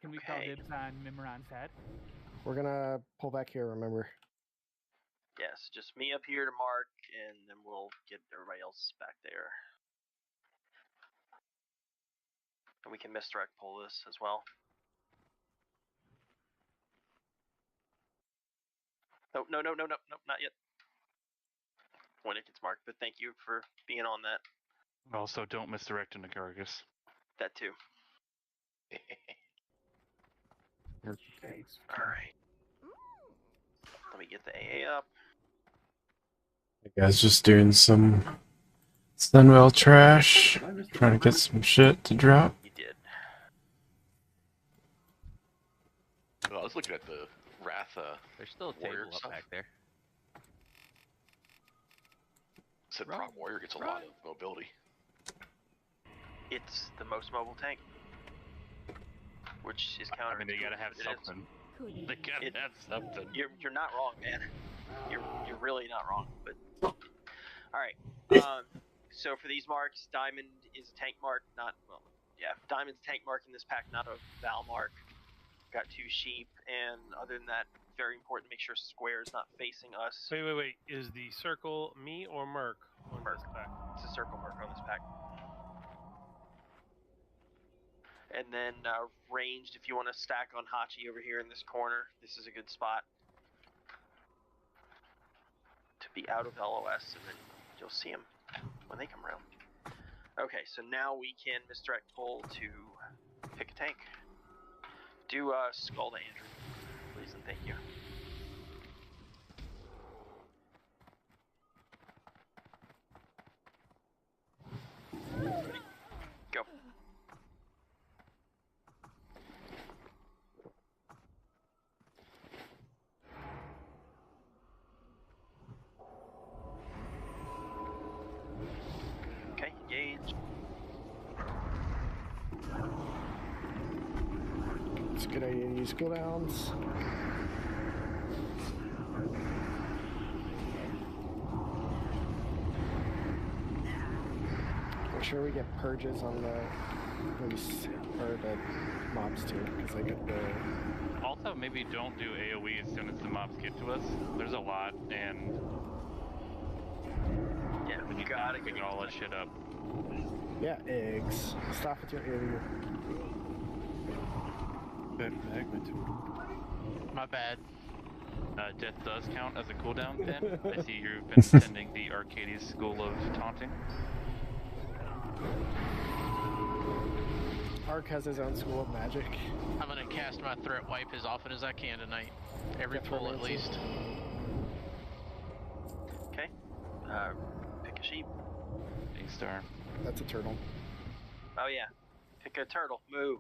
Can we call dibs on Mimran's head? We're gonna pull back here, remember? Yes, just me up here to mark, and then we'll get everybody else back there. And we can misdirect pull this as well. Oh, no, not yet. When it gets marked, but thank you for being on that. Also, don't misdirect into Gargus. That too. Alright. Let me get the AA up. You guys just doing some SUnwell trash, trying to get some shit to drop. You did. Well, I was looking at the Wrath. There's still a warrior table up stuff. back there. Said Prog Warrior gets a lot of mobility. It's the most mobile tank, which is counter. I mean, they gotta have something. They gotta have something. You're not wrong, man. You're really not wrong. But all right. So for these marks, Diamond is a tank mark, not Diamond's a tank mark in this pack, not a Val mark. Got 2 sheep, and other than that, very important to make sure Square is not facing us. Wait. Is the circle me or Merc on Merc. this pack? It's a circle mark on this pack. And then ranged, if you want to stack on Hachi over here in this corner, this is a good spot to be out of LOS, and then you'll see them when they come around. Okay, so now we can misdirect pull to pick a tank. Do Skull to Andrew, please, and thank you. Go. Okay, engage. It's a good idea to use cooldowns. Make sure we get purges on the mobs too, because they get the. Also, maybe don't do AoE as soon as the mobs get to us. There's a lot, and Yeah, we gotta get all that shit up. Yeah, eggs. Stop with your AoE. My bad. Death does count as a cooldown, then. I see you've been attending the Arcades School of Taunting. Ark has his own school of magic. I'm gonna cast my threat wipe as often as I can tonight. Every Get pull at fermented. least. Okay. Pick a sheep. A-star. That's a turtle. Oh yeah. Pick a turtle. Move.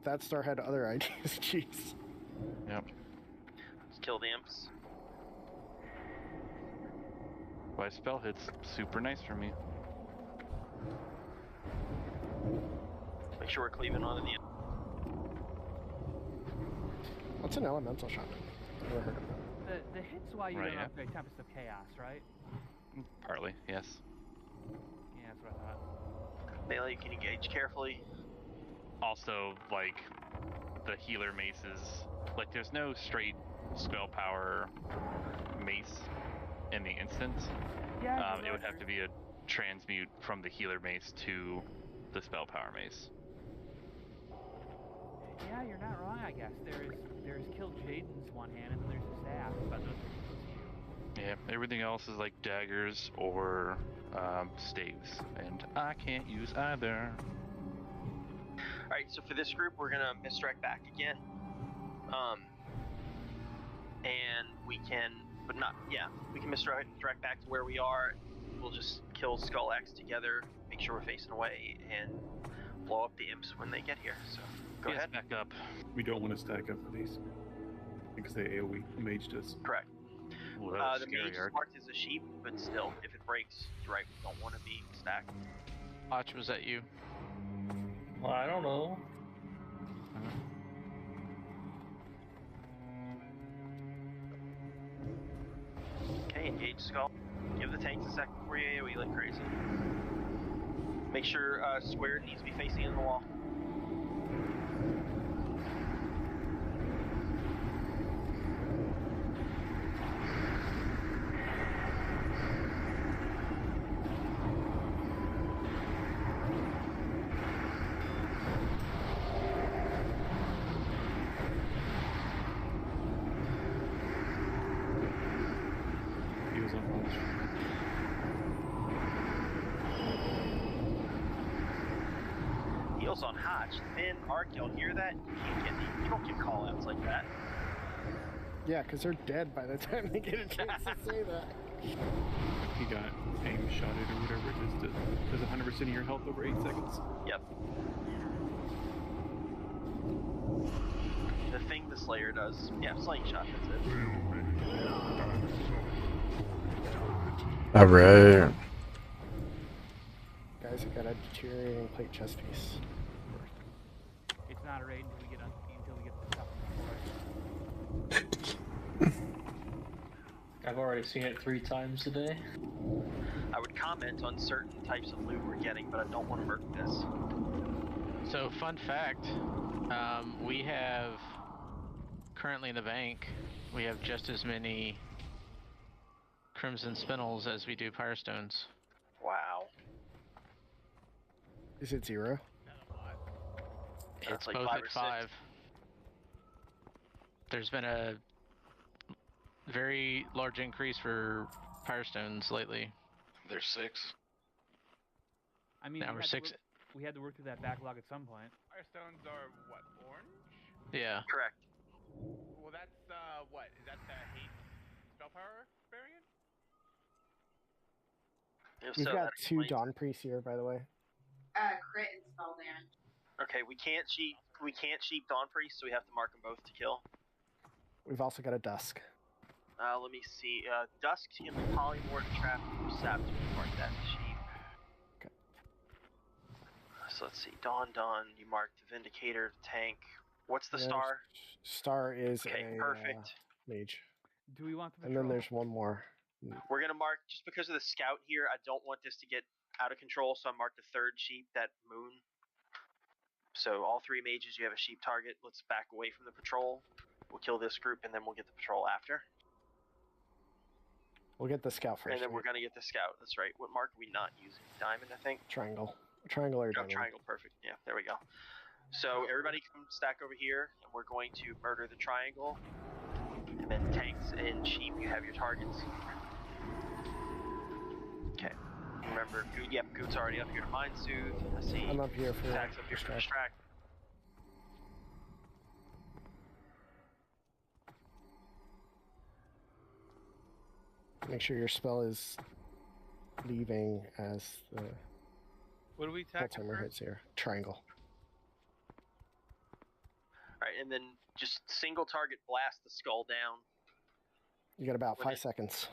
That star had other ideas. Jeez. Yep. Let's kill the imps. Why spell hits super nice for me. Make sure we're cleaving onto the. What's an elemental shaman? Never heard of that. The hit's why you Right, don't yeah. upgrade Tempest of Chaos, right? Partly, yes. Yeah, that's what I thought. Melee, you can engage carefully. Also, like, the healer maces, like, there's no straight spell power mace in the instance. Yeah, It would have to be a transmute from the healer mace to the spell power mace. Yeah, you're not wrong, I guess. There's Kill Jaden's one hand, and then there's the staff, but those are close to you. Yeah, everything else is like daggers or staves, and I can't use either. Alright, so for this group, we're gonna misdirect back again. And we can, we can misdirect back to where we are. We'll just kill Skull X together, make sure we're facing away, and blow up the imps when they get here. So, go ahead. Back up. We don't want to stack up for these because they AoE maged us. Correct. Ooh, The mage is marked as a sheep, but still, if it breaks, you're right, we don't want to be stacked. Watch, was that you? Well, I don't know. Okay, engage Skull. Give the tanks a second before you AoE like crazy. Make sure Square needs to be facing in the wall. Heels on Hotch. Finn, Ark, y'all hear that? You don't get call-outs like that. Yeah, because they're dead by the time they get a chance to say that. He got aim shotted or whatever it is. Does 100% of your health over 8 seconds. Yep. The thing the Slayer does. Yeah, slingshot, that's it. Alright. Guys, I got a deteriorating plate chest piece. It's not a raid until we get the stuff on the floor. I've already seen it 3 times today. I would comment on certain types of loot we're getting, but I don't want to murk this. So, fun fact, we have, currently in the bank, we have just as many Crimson Spinels as we do Pyrostones. Wow. Is it 0? That's It's like both 5 at or 6. 5. There's been a very large increase for Pyrostones lately. There's 6. I mean, Now we're 6. We had to work through that backlog at some point. Firestones are what, orange? Yeah. Correct. Well, that's what? Is that the hate spell power variant? If We've so, got that 2 explains- Dawn Priests here, by the way. Crit and spell damage. Okay, we can't sheep Dawn Priest, so we have to mark them both to kill. We've also got a Dusk. Let me see. Dusk can be polymorph, trap, or sap. Mark that to sheep. Okay. So let's see. Dawn, you marked the Vindicator, tank. What's the star? Star is Okay, a perfect. mage. Do we want the And then there's one more. We're gonna mark, just because of the scout here, I don't want this to get out of control, so I marked the 3rd sheep, that moon. So all 3 mages, you have a sheep target. Let's back away from the patrol. We'll kill this group, and then we'll get the patrol after. We'll get the scout first. And then we're right? gonna get the scout. That's right. What mark are we not using? Diamond, I think. Triangle. Triangle or Oh, diamond. triangle, perfect. Yeah, there we go. So everybody come stack over here, and we're going to murder the triangle. And then tanks and sheep, you have your targets. Okay. Remember, Goot's already up here to Mind Soothe. I see. I'm up here for Tax up here for Distract. Make sure your spell is leaving as the What do we full attack timer hits here. Triangle. Alright, and then just single target blast the skull down. You got about When 5 it- seconds.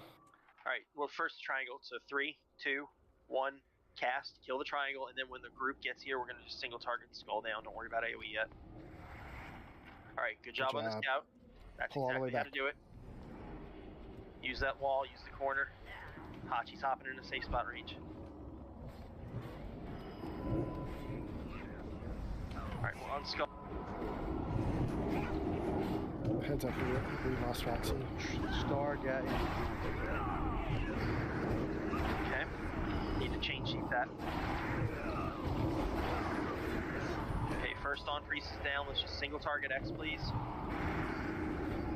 Alright, well, first triangle. So 3, 2, 1, cast, kill the triangle, and then when the group gets here, we're going to just single target the skull down. Don't worry about AoE yet. Alright, good job on the scout. That's Pull all the way exactly how to back. do it. Use that wall, use the corner. Hachi's hopping in a safe spot range. Alright, we're on skull. Heads up, we lost Roxy. Star got in. Okay. Need to chain sheep that. Okay, first on priest is down. Let's just single target X, please.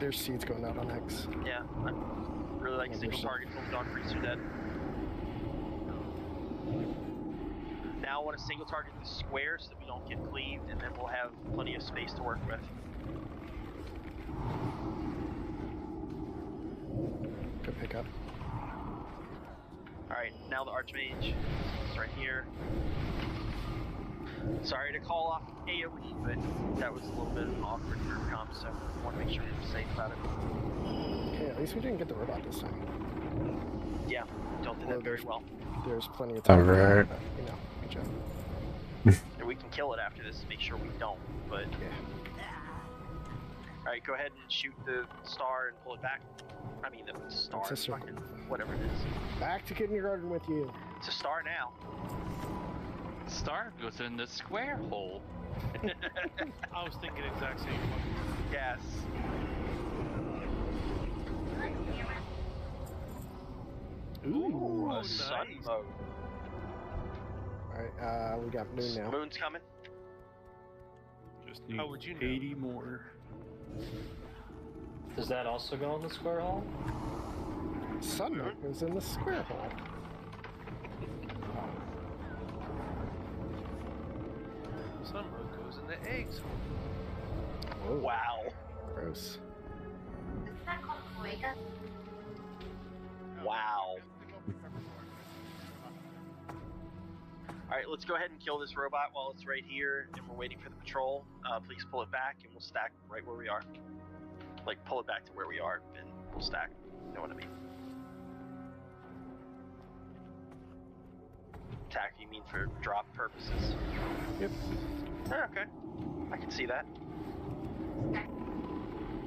There's seeds going out on X. Yeah, I really like single target till the Dawn Priests are dead. Now I want to single target the square so that we don't get cleaved, and then we'll have plenty of space to work with. Good pickup. Alright, now the Archmage is right here. Sorry to call off AoE, but that was a little bit of an awkward group comp, so I want to make sure we're safe about it. Okay, at least we didn't get the robot this time. Yeah, don't do that very well. There's plenty of time. Alright. But, you know, good job. And we can kill it after this to make sure we don't, but... Yeah. Alright, go ahead and shoot the star and pull it back. I mean, the star, It's a circle. fucking whatever it is. Back to kindergarten with you. It's a star now. Star goes in the square hole. I was thinking exact same one. Yes. Ooh, a sun mode. Alright, we got moon now. Moon's coming. Just need How would you know? 80 more. Does that also go in the square hole? Sunlight goes in the square hole. Sunlight goes in the eggs. Whoa. Wow. Gross. Isn't that called cloaca? Wow. Alright, let's go ahead and kill this robot while it's right here and we're waiting for the patrol. Please pull it back and we'll stack right where we are. Like, pull it back to where we are and we'll stack. You know what I mean? Attack, you mean for drop purposes? Yep. Oh, okay. I can see that.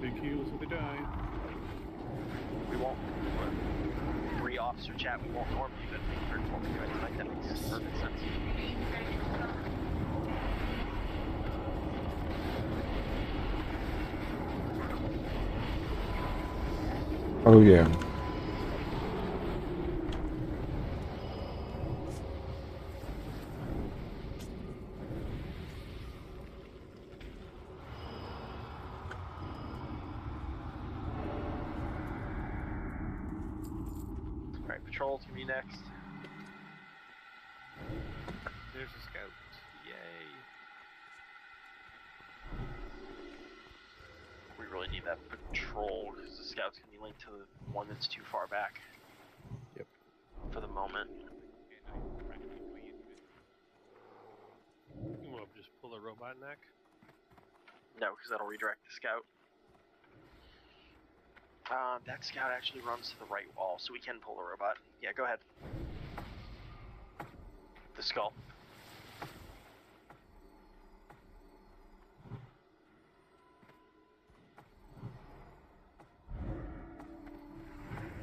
Big heals if they die. We won't. Officer chat, we won't normally, but for what we're doing tonight, that makes perfect sense. Oh yeah. Alright, patrol to me next. There's a scout. Yay. We really need that patrol because the scout's gonna be linked to the one that's too far back. Yep. For the moment. You want to just pull a robot neck? No, because that'll redirect the scout. That scout actually runs to the right wall, so we can pull the robot. Yeah, go ahead. The skull.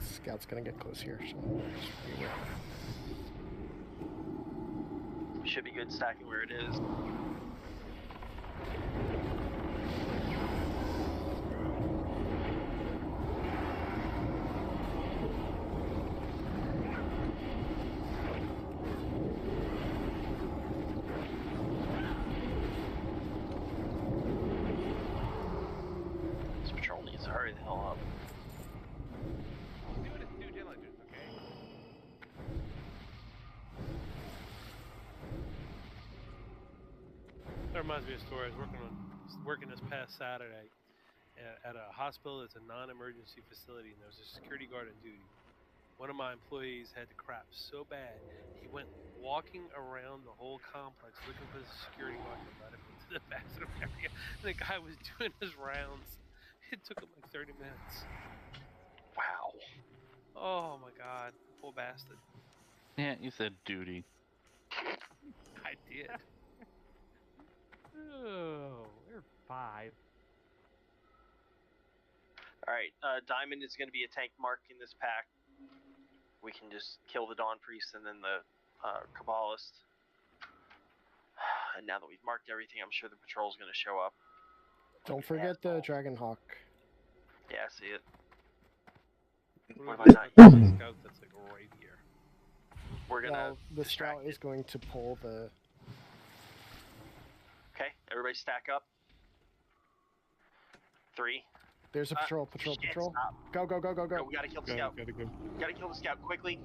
Scout's gonna get close here, so just beware. Should be good stacking where it is. This patrol needs to hurry the hell up. Do it as due diligence, okay? That reminds me of a story. I was working this past Saturday at a hospital. It's a non-emergency facility, and there was a security guard on duty. One of my employees had to crap so bad, he went walking around the whole complex looking for the security guard to let him into the bathroom area. And the guy was doing his rounds. It took him like 30 minutes. Wow. Oh my god, poor bastard. Yeah, you said duty. I did. Oh, we're 5. Alright, Diamond is going to be a tank mark in this pack. We can just kill the Dawn Priest and then the Kabbalist. And now that we've marked everything, I'm sure the patrol's going to show up. Don't forget the Dragonhawk. Yeah, I see it. What What about am I not the scout that's like right here? We're going to Well, the distract scout is going to pull the... Okay, everybody stack up. 3. There's a patrol, shit, patrol. Stop. Go, go, go, go, No, go. we gotta kill the Gotta scout. go. We gotta kill the scout quickly.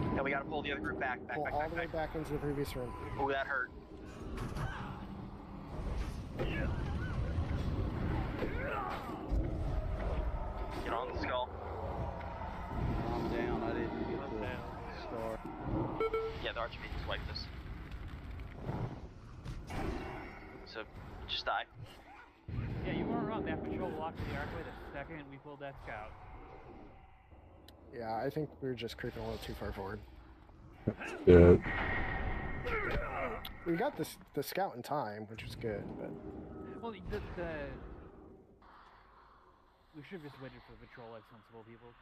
And we gotta pull the other group back. Pull all the way back into the previous room. Oh, that hurt. Get on the skull. I'm down. I didn't get I'm the down. star. Yeah, the Archmages wiped us. So, just die. Yeah, you weren't wrong. That patrol walked to the archway the second we pulled that scout. Yeah, I think we were just creeping a little too far forward. Yeah. We got the scout in time, which was good, but... Well, we should have just waited for the patrol like sensible people.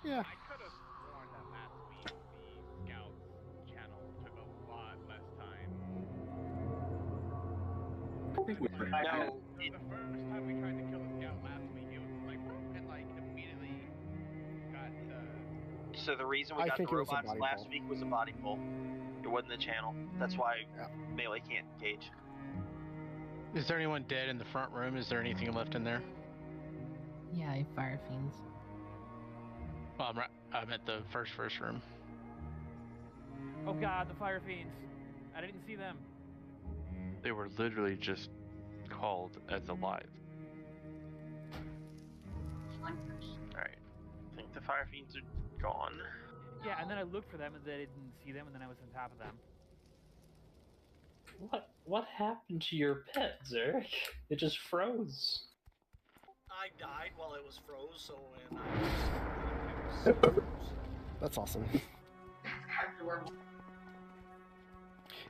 Yeah. I could have sworn that last week the Scouts channel took a lot less time. I think we No, The first time we tried to kill the Scout last week, it was like, and like immediately got so the reason we I got think the it was a robots body last pull. week was a body pull. It wasn't the channel. That's why melee can't engage. Is there anyone dead in the front room? Is there anything left in there? Yeah, I have fire fiends. Well, I'm at the first room. Oh god, the fire fiends. I didn't see them. They were literally just called as alive. Alright. I think the fire fiends are gone. Yeah, and then I looked for them and then I didn't see them, and then I was on top of them. What happened to your pet, Zarek? It just froze. I died while it was froze, so when I was froze. That's awesome.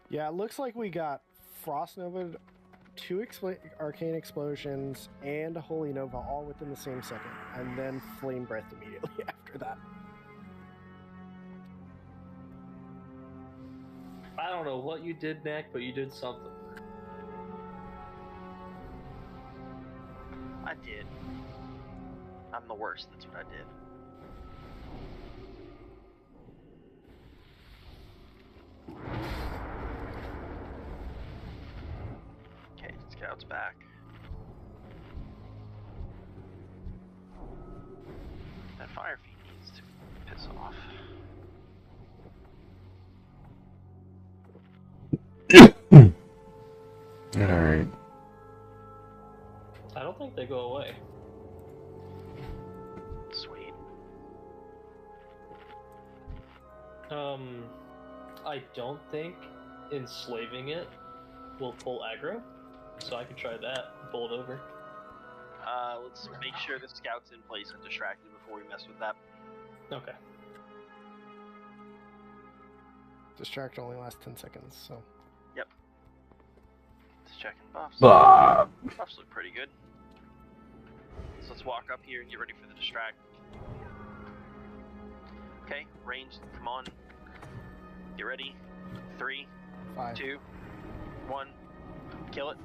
Yeah, it looks like we got Frost Nova, 2 Arcane Explosions, and a Holy Nova all within the same second, and then Flame Breath immediately after that. I don't know what you did, Mac, but you did something. I did. I'm the worst, that's what I did. Okay, Scout's back. That fire fiend needs to piss off. Alright. I don't think they go away. Sweet. I don't think enslaving it will pull aggro, so I could try that. Pull it over. Let's make sure the scout's in place and distracted before we mess with that. Okay. Distract only lasts 10 seconds, so. Yep. Just checking buffs. Bah. Buffs look pretty good. So let's walk up here and get ready for the distract. Okay, ranged, come on. Get ready. 3, 5. 2, 1. Kill it.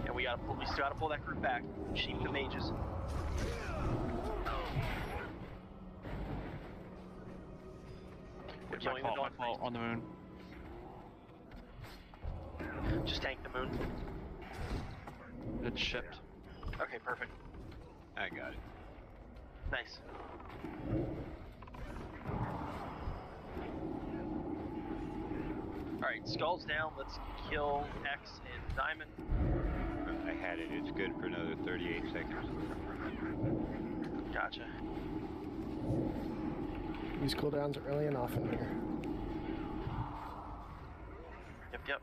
And we still gotta pull that group back. Sheep the mages. We're killing the My dog. fault on the moon. Just tank the moon. It's shipped. Okay, perfect. I got it. Nice. Alright, Skull's down. Let's kill X and Diamond. I had it. It's good for another 38 seconds. Gotcha. Use cooldowns early and often here. Yep.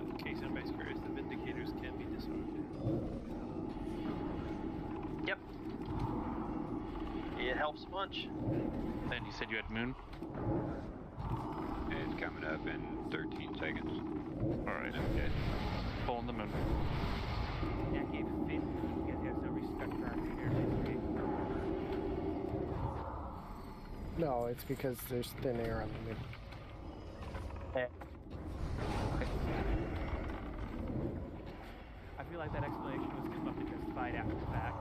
In case anybody's curious, the Vindicators can be disarmed. Yep. It helps a bunch. Then you said you had moon? It's coming up in 13 seconds. Alright. Okay. Pulling the moon. That gave 50. You guys have no respect for our leader. No, it's because there's thin air on the moon. I feel like that explanation was come up to justified after the fact.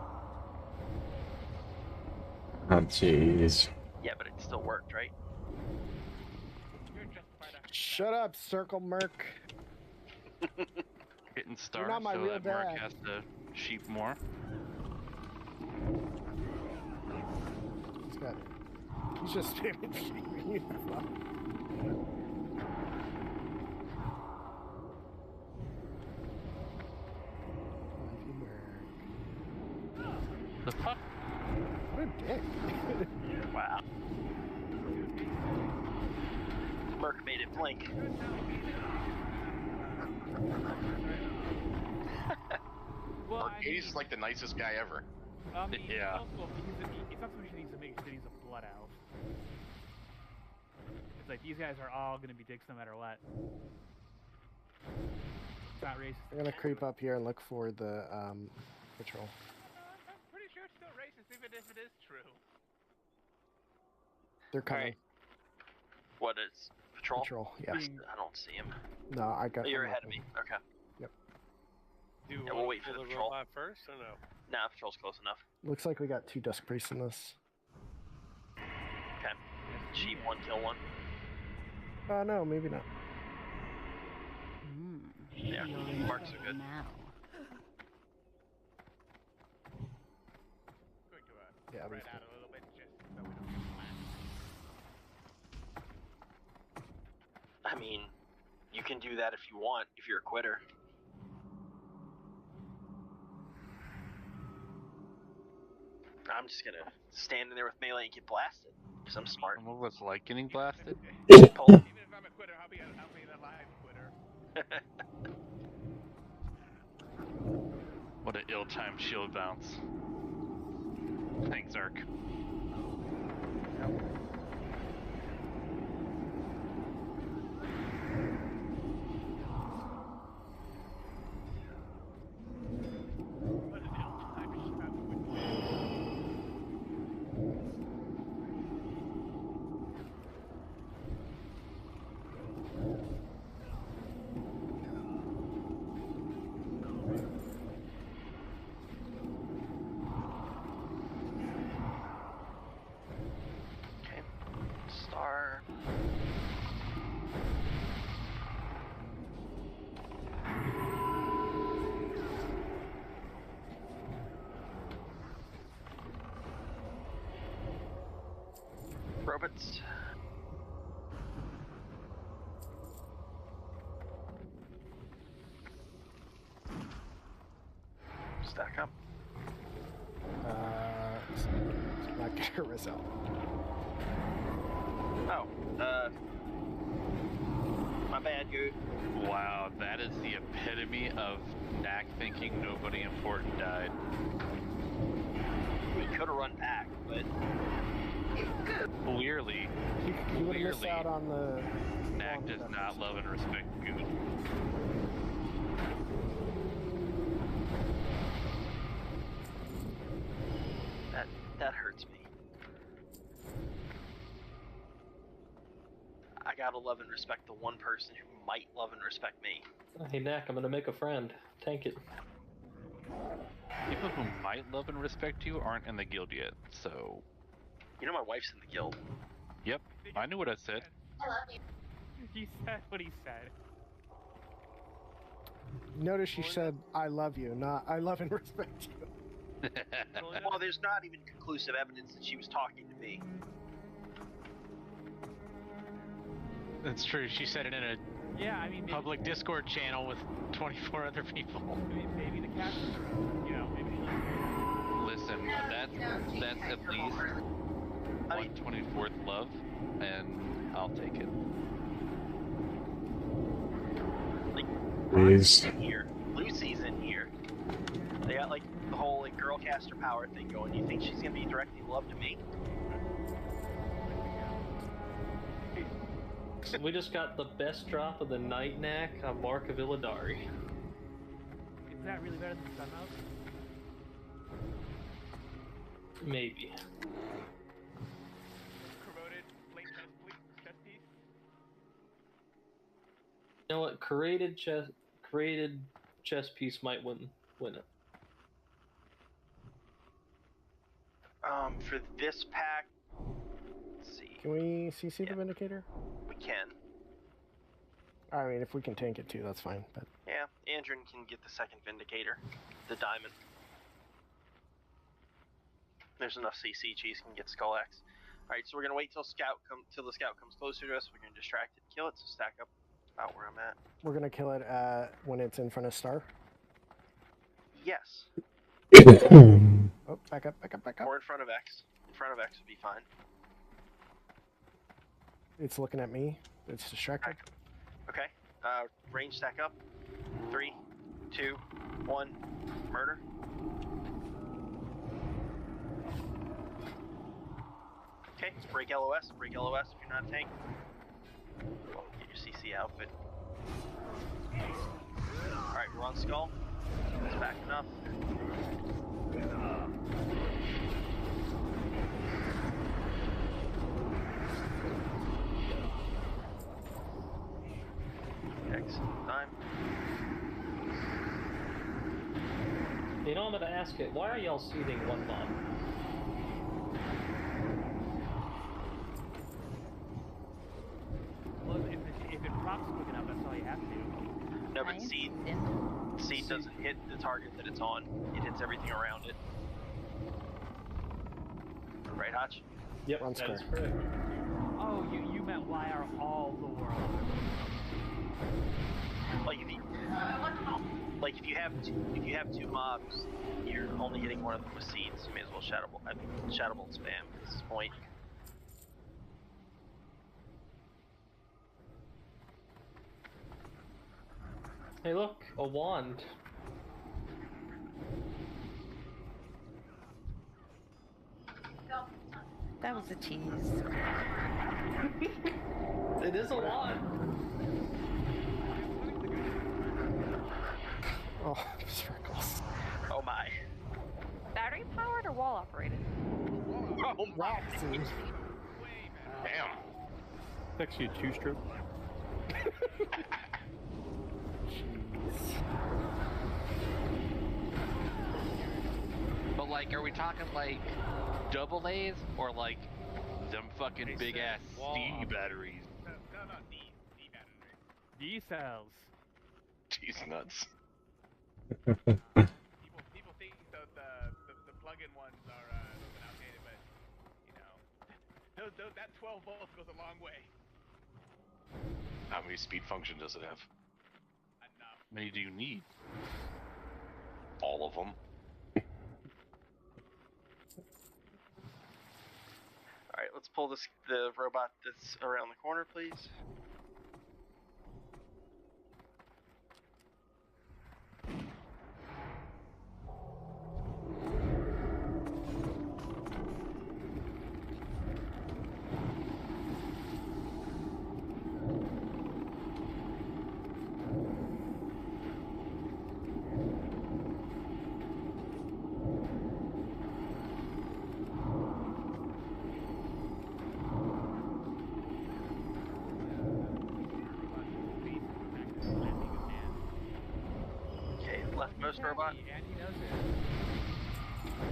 Oh, jeez. Yeah, but it still worked, right? Shut up, Circle Merc. Getting stars not my so real that Merc dad. has to sheep more. He's got it. He's just spamming sheep. The fuck? What a dick. Wow. Merc made it blink. Well, Arcades is like the nicest guy ever. Yeah. Well, it's not so much that he's a mage, that he's a blood elf. It's like these guys are all going to be dicks no matter what. It's not racist. I'm gonna creep up here and look for the patrol. I'm pretty sure it's still racist, even if it is true. They're coming. Alright. What is patrol? Patrol, yeah. I don't see him. No, I got. Oh, you're them ahead of open. me. Okay. Yep. Do you Yeah, want we'll to wait for pull the the patrol. robot first or no? Nah, patrol's close enough. Looks like we got 2 Dusk Priests in this. Okay. Sheep 1, kill 1. No, maybe not. Yeah, marks are good. Going to Yeah, spread out a little bit just so we don't get blasted. I mean, you can do that if you want, if you're a quitter. I'm just gonna stand in there with melee and get blasted, because I'm smart. And what was it like getting blasted? Pull. Even if I'm a quitter, I'll be an alive quitter. What an ill-timed shield bounce. Thanks, Ark. What an ill-timed shot with Okay. Star. Robots. Stack up. It's not gonna result. Oh, my bad, dude. Wow, that is the epitome of Knack thinking nobody important died. We could have run back, but Clearly, You would have missed out on the. Knack does not love and respect Good. that hurts me. I gotta love and respect the one person who might love and respect me. Hey, Knack, I'm gonna make a friend. Tank it. People who might love and respect you aren't in the guild yet, so... You know my wife's in the guild. Yep, I knew what I said. I love you. He said what he said. Notice she said, I love you, not I love and respect you. Well, there's not even conclusive evidence that she was talking to me. That's true. She said it in a public Discord channel with 24 other people. Maybe the cats in the room. You know, maybe she. Listen, that's at least 1/24th love, and I'll take it. Like, Please. Ron's in here. Lucy's in here. They got like the whole like girl caster power thing going. You think she's gonna be directing love to me? We just got the best drop of the night, Knack, on Mark of Illidari. Is that really better than Sunmouth? Maybe. Corroded late chest piece. You know what? Created chess piece might win it. For this pack, let's see. Can we CC the Vindicator? We can. I mean, if we can tank it too, that's fine. But Yeah, Andrin can get the second Vindicator, the diamond. There's enough CC. Cheese can get Skull Axe. All right, so we're gonna wait till the scout comes closer to us. We're gonna distract it, kill it. So stack up about where I'm at. we're gonna kill it when it's in front of Star. Yes. Oh, back up. Or in front of X. In front of X would be fine. It's looking at me. It's distracted. Okay. Range stack up. 3, 2, 1. Murder. Okay, let's break LOS. Break LOS if you're not a tank. Well, get your CC out, but... Alright, we're on Skull. It's back enough. X time. You know, I'm gonna ask it. Why are y'all seeding one bomb? Well, if it procs quick enough, that's all you have to do. No, but seed doesn't hit the target that it's on. It hits everything around it. Right, Hotch? Yep, Run that is square. correct. Oh, you meant why are all the world? Like if you have two mobs, you're only hitting one of them with seeds. You may as well shadow bolt spam at this point. Hey, look, a wand. That was a tease. It is a wand. Oh, circles. Oh my. Battery powered or wall operated? Oh my. Waxy. Damn. It's actually a two-stroke. But like, are we talking like double A's or like them fucking big ass D batteries? No, D battery. D cells. Jeez nuts. People think the plug-in ones are a little bit outdated, but you know, that 12 volts goes a long way. How many speed function does it have? Enough. How many do you need? All of them. Alright, let's pull the robot that's around the corner, please. Okay, leftmost robot. And he knows it.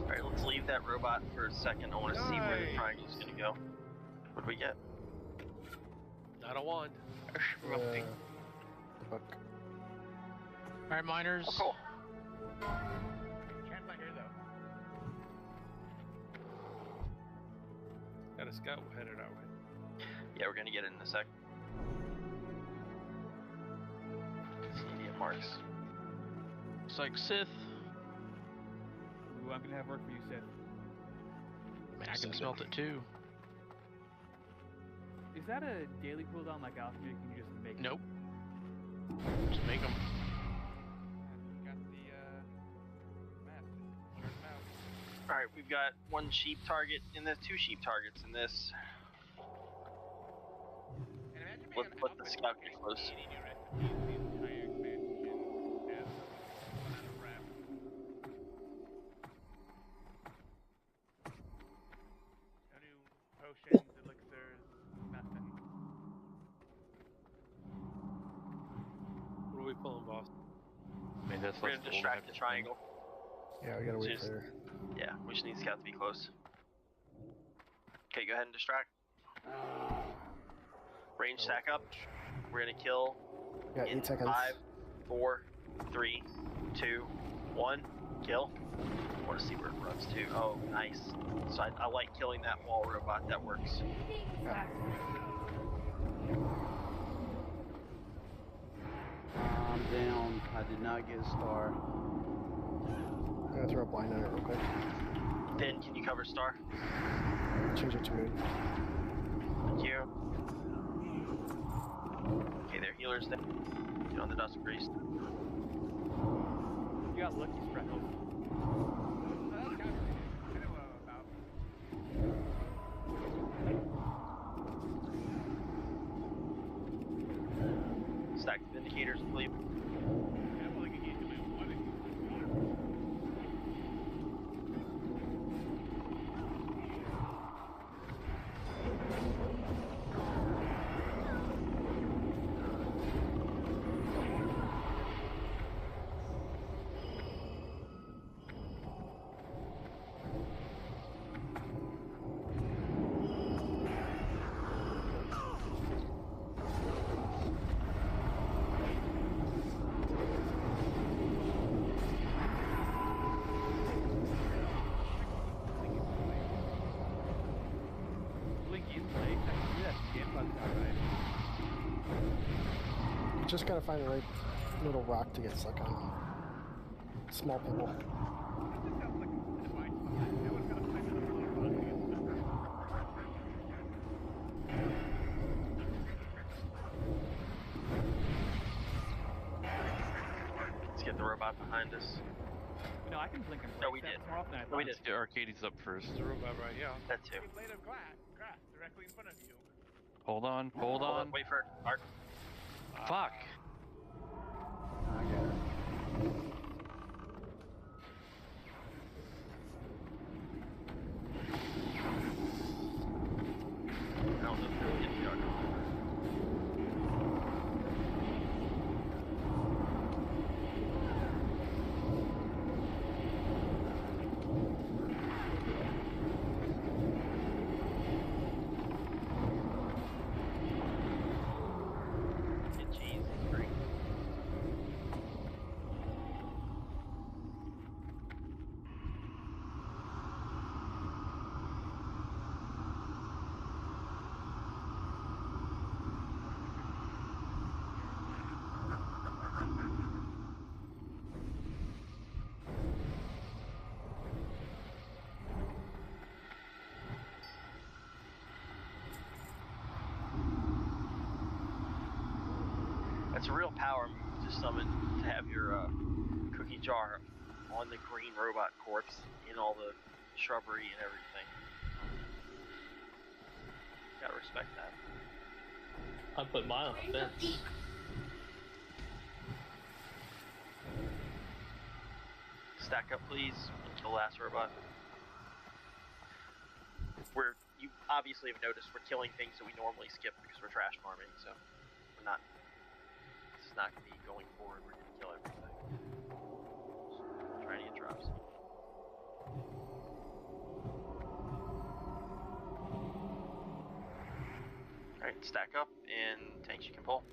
Alright, let's leave that robot for a second. I want to see where the triangle's gonna go. What do we get? Not a wand. The book. Alright, miners. Oh, cool. Chance not here though. Got a scout headed our way. Yeah, we're gonna get it in a sec. Idiot marks. Looks like Sith. Ooh, I'm gonna have work for you, Sith. I mean, I can smelt it too. Is that a daily cooldown like alchemy? Or can you just make Nope. Just make them. Got the map. Chart them out. Alright, we've got one sheep target in this, two sheep targets in this. And imagine being Let an the alpha scout get close. eating your recipes the entire expansion. Yeah, on a wrap. No new potions, elixirs, nothing. What are we pulling, boss? I mean, that's We're less gonna cool distract to the have- triangle. Yeah, we gotta wait Just- for. Yeah, we just need scout to be close. Okay, go ahead and distract. Range stack up. We're gonna kill Yeah, in 8 seconds. 5, 4, 3, 2, 1. Kill. I want to see where it runs to. Oh, nice. So I like killing that wall robot. That works. I'm down. I did not get a star. I'm gonna throw a blind on it real quick. Then can you cover star? Change it to moon. Thank you. Okay, their healers then. Get on the Dust Priest. You got lucky spreckles. Stack the Vindicators, please. Just gotta find the right little rock to get stuck on. Small pebble. Let's get the robot behind us. No, I can blink and No, break we that did. more often than I No, thought. we did. Let's get Arcades up first. There's a robot right here. That too. A blade of grass directly in front of you. Hold on, hold on. Wait for Mark. Fuck. I got it. I don't know if they'll get the arc. Get cheese, drink. That's a real power move to summon, to have your cookie jar on the green robot corpse in all the shrubbery and everything. Gotta respect that. I put mine on the fence. Stack up, please. The last robot. You obviously have noticed we're killing things that we normally skip because we're trash farming, so we're not. This is not going to be going forward. We're going to kill everything. Just trying to get drops. Alright, stack up, and tanks you can pull.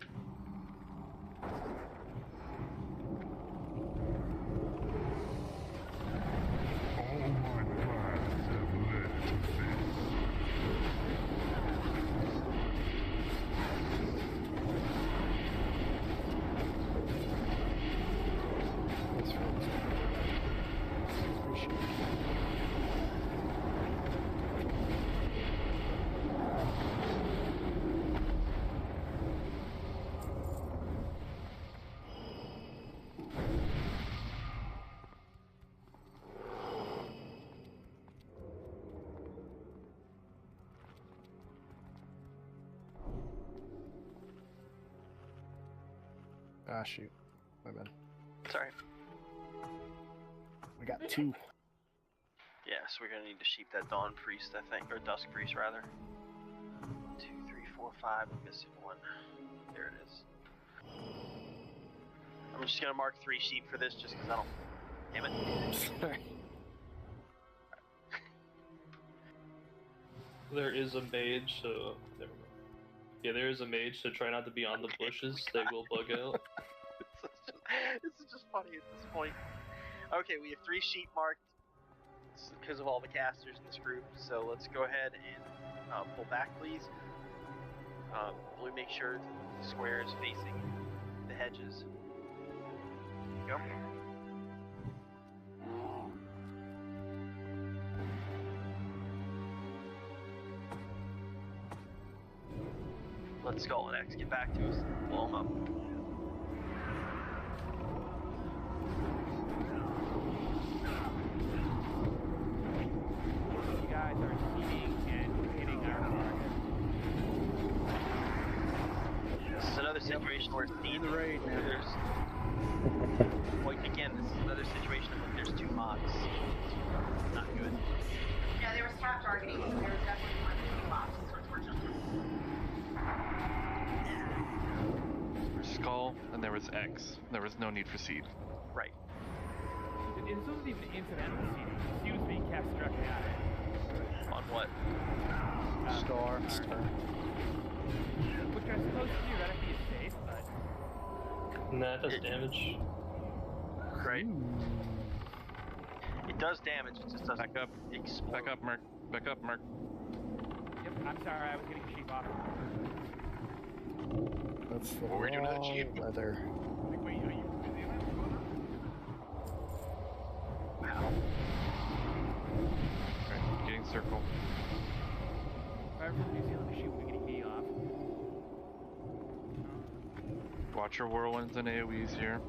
Ah, shoot. My bad. Sorry. We got 2. Yeah, so we're gonna need to sheep that Dawn Priest, I think, or Dusk Priest, rather. 2, 3, 4, 5, I'm missing 1. There it is. I'm just gonna mark 3 sheep for this, just because I don't... Damn it. Sorry. There is a mage, so never mind. Yeah, there is a mage, so try not to be on the bushes. They will bug out. This is just funny at this point. Okay, we have 3 sheep marked because of all the casters in this group, so let's go ahead and pull back, please. Blue, make sure the square is facing the hedges. Go. Let Skull and X get back to us. Blow them up. You guys are seeing and hitting our target. This is another situation where it's In the raid now. there's... Well, again, this is another situation where there's 2 mocks. Not good. Yeah, there was tap targeting, so there was definitely more than 2 boxes, so unfortunately. Skull, and there was X. There was no need for seed. Right. This wasn't even incidental seeding. He was being cast directly at it. On what? Star. Which I suppose theoretically is safe, but... Nah, it does damage. Right. It does damage, it just doesn't Back up. explode. Back up, Merc. Back up, Merc. Yep, I'm sorry, I was getting sheep off. That's the What were you doing to that wrong Jeep? weather. Like, wait, are you busy? What's going on? Wow. Alright, getting circle. Fire from New Zealand to shoot when getting me off. Watch your whirlwinds and AoEs here.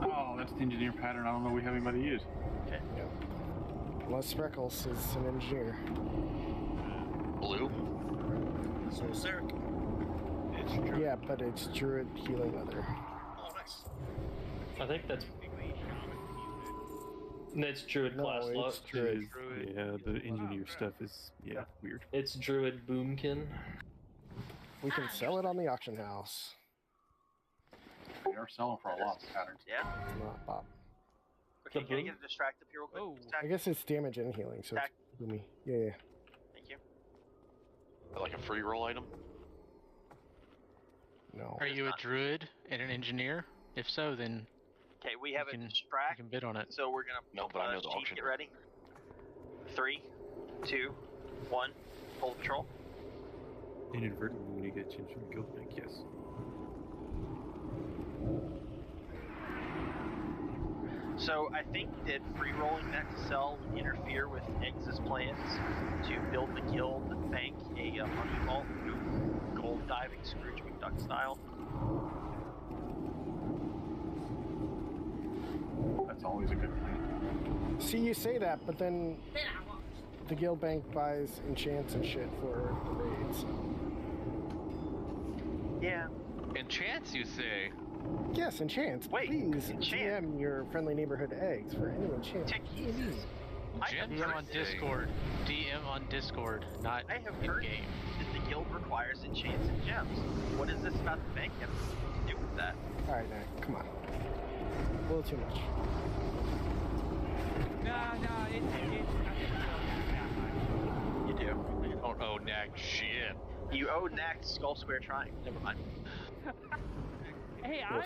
Oh, that's the engineer pattern. I don't know we have anybody to use. Okay. Yep. Les Freckles is an engineer. Blue? So Zerk. It's true. Yeah, but it's druid healing weather. Oh, nice. I think that's druid No, class it's luck. druid. Yeah, the engineer stuff is weird. It's druid boomkin. We can sell it on the auction house. We are selling for a lot of patterns. Yeah. It's not pop. Okay, The can I boom? get a distract up here real quick? Oh. Distract. I guess it's damage and healing, so Attack. it's boomy. Yeah. Thank you. Like a free roll item? No. Are you a druid and an engineer? If so, then Okay, we have you a can distract, bid on it. so we're gonna. No, but I know the Chief, auction. get ready. 3, 2, 1. Full patrol. Inadvertently, when you get changed from guild bank, yes. So I think that free rolling that to sell would interfere with Eggs's plans to build the guild bank a money vault, gold diving Scrooge McDuck style. That's always a good plan. See, you say that, but then the guild bank buys enchants and shit for the raids. Yeah. Enchants, you say? Yes, enchants. Wait, please enchant? DM your friendly neighborhood eggs for any enchants. Jesus. I have DM heard on Discord. DM on Discord, not I have in heard game. that the guild requires enchants and gems. What is this about the bank have to do with that? Alright, now, come on. A little too much. No, it's You do. You don't owe Knack shit. You owe Knack Skull Square Triangle. Never mind. Hey, I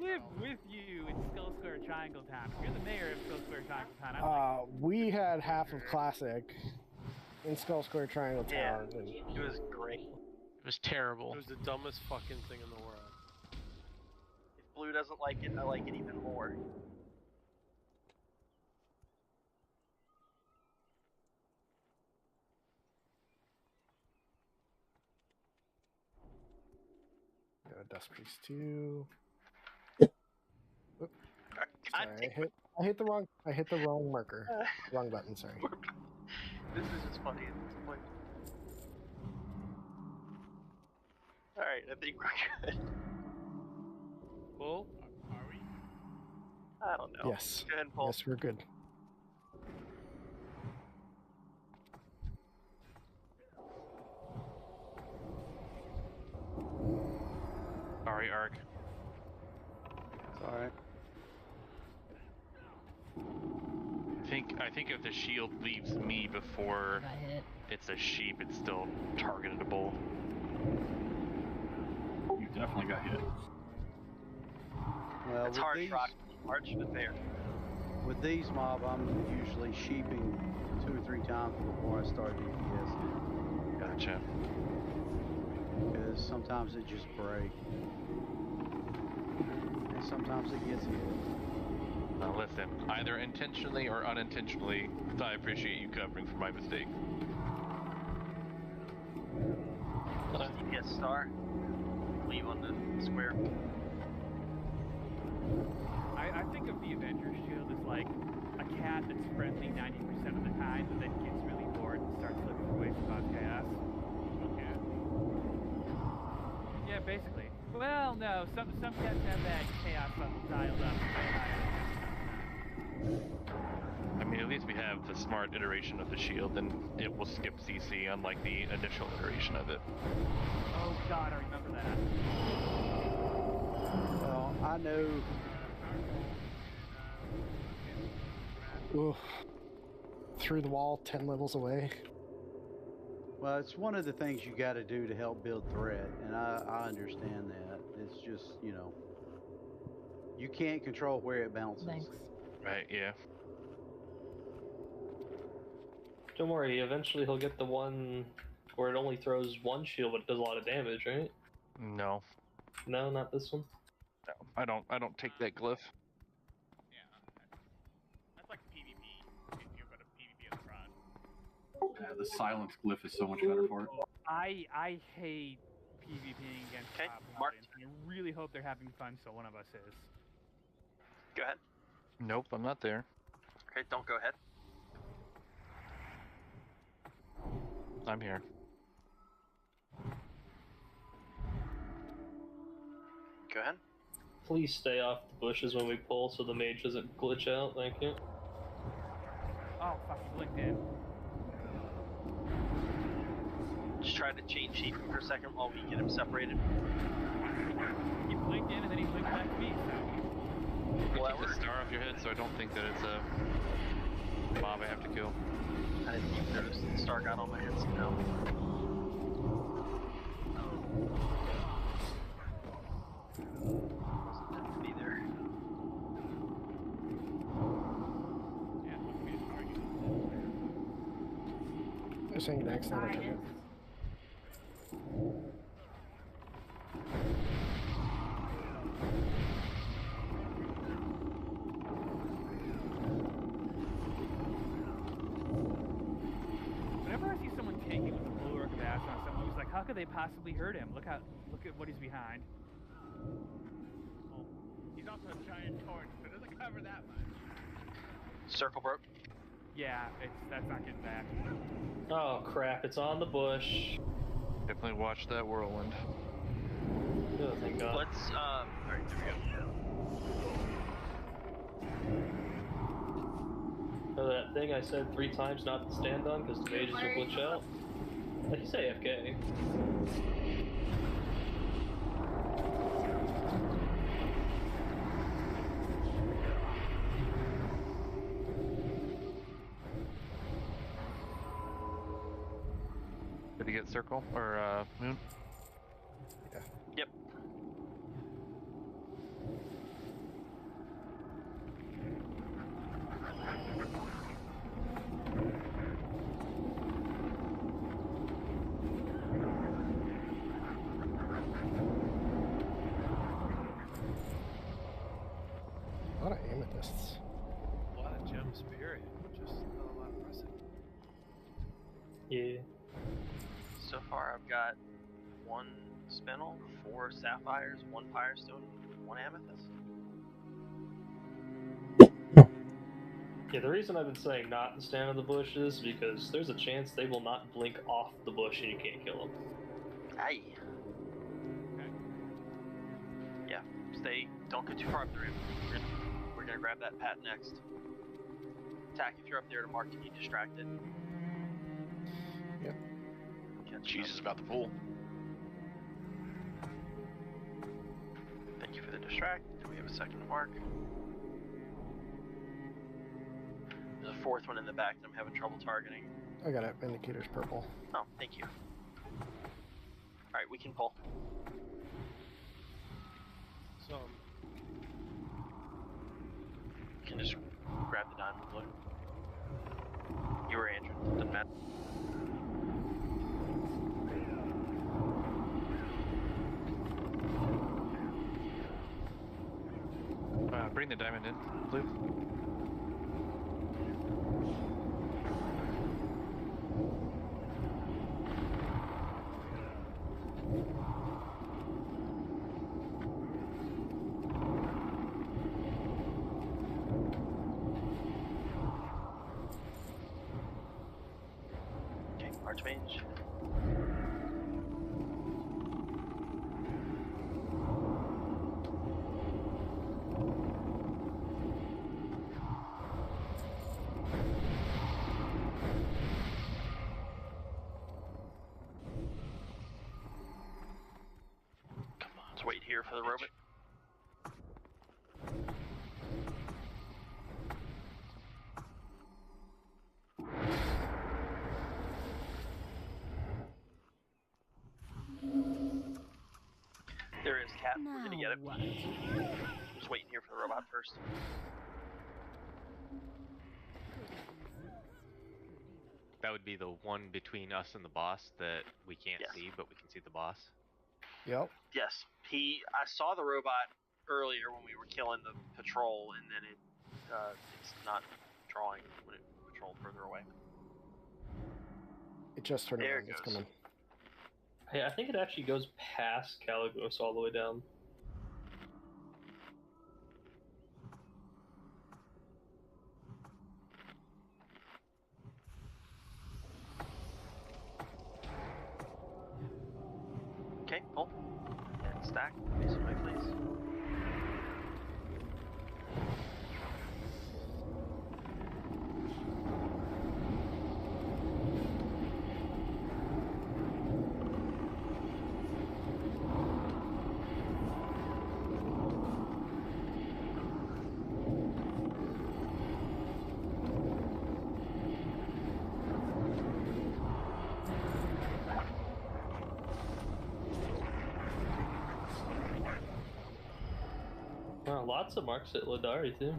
live with you in Skull Square Triangle Town. You're the mayor of Skull Square Triangle Town. We had half of Classic in Skull Square Triangle Town. And It was great. It was terrible. It was the dumbest fucking thing in the world. If Blue doesn't like it, I like it even more. got a Dust Priest too. Sorry, I hit the wrong marker. Wrong button, sorry. This is just funny at this point. Alright, I think we're good. Pull? Are we? I don't know. Yes. Go ahead and pull. Yes, we're good. Sorry, Ark. Alright. I think if the shield leaves me before it's a sheep, it's still targetable. You definitely got hit. Well, It's with hard these, rock, hard but fair. with these mob, I'm usually sheeping 2 or 3 times before I start DPS. Gotcha. Because sometimes it just breaks. And sometimes it gets hit. Now listen, either intentionally or unintentionally, I appreciate you covering for my mistake. DPS star. Leave on the square. I think of the Avengers shield as like a cat that's friendly 90% of the time, but then gets really bored and starts looking for ways to cause chaos. Okay. Yeah, basically. Well, no, some cats have that chaos level dialed up. I mean, at least we have the smart iteration of the shield, and it will skip CC, unlike the initial iteration of it. Oh god, I remember that. Well, I know. Oof. Through the wall, 10 levels away. Well, it's one of the things you got to do to help build threat, and I understand that. It's just, you know, you can't control where it bounces. Thanks. Right, yeah. Don't worry, eventually he'll get the one where it only throws one shield but it does a lot of damage, right? No, No, not this one. no, I don't take that glyph. That's like PvP. If you put a PvP in the front. Yeah, the silence glyph is so much better for it. I hate PvPing against top paladins. I really hope they're having fun, so one of us is. Go ahead. Nope, I'm not there. Okay, don't go ahead. I'm here. Go ahead. Please stay off the bushes when we pull so the mage doesn't glitch out, thank you. Oh, fuck, he blinked in. Just try to chain sheep him for a second while we get him separated. He blinked in and then he blinked back to me, so... Well, keep the star off your head so I don't think that it's a mob I have to kill. I didn't even notice the star got on my head somehow. Wasn't meant to be there. They're saying next time I took it. Whenever I see someone taking with a bulwark of ash on someone, who's like, how could they possibly hurt him? Look at what he's behind. Well, he's also a giant torch, so it doesn't cover that much. Circle broke. Yeah, that's not getting back. Oh crap, it's on the bush. Definitely watch that whirlwind. Oh, thank God. Let's, alright, there we go. Oh, that thing I said 3 times not to stand on because the mages will glitch out. He's AFK. Did he get circle or moon? Yeah. Yep. A lot of amethysts. A lot of gems, period. Just not a lot of pressing. Yeah. So far I've got 1 spinel, 4 sapphires, 1 firestone, 1 amethyst. Yeah, the reason I've been saying not to stand on the bush is because there's a chance they will not blink off the bush and you can't kill them. Aye. Okay. Yeah, don't get too far up the room. We're gonna grab that pat next. Attack if you're up there to mark to be distracted. Yep. Cheese is about to pull. Thank you for the distract. Do we have a second to mark? There's a 4th one in the back that I'm having trouble targeting. I got it. Indicator's purple. Oh, thank you. Alright, we can pull. So, You can just grab the diamond blue. You or Andrew, doesn't matter. Bring the diamond in, blue. Okay, Archmage. Let's wait here for the robot. There is Cat. We're gonna get it. Just waiting here for the robot first. That would be the one between us and the boss that we can't Yes. see, but we can see the boss. Yep. Yes. I saw the robot earlier when we were killing the patrol, and then it's not drawing when it patrolled further away. It just turned There around. it It's goes. coming. Hey, I think it actually goes past Caligos all the way down. Okay, pull. And stack. This way, please. Lots of marks at Ladari too.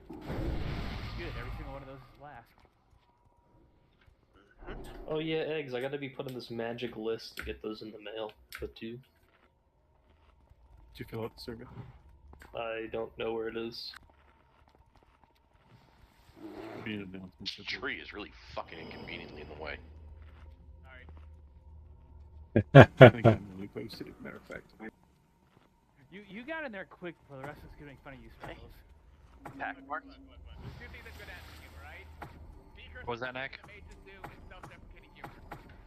Good, every single one of those is last. Oh yeah, eggs. I gotta be put on this magic list to get those in the mail. The two. Did you fill out the survey? I don't know where it is. Be an announcement. This tree is really fucking inconveniently in the way. I think I'm really posted, as a matter of fact. You got in there quick before the rest of us could make fun of you, Sprinkles. Pack mark. Two things that's good at humor, right? What was that, Nick? Mages do is self-deprecating humor.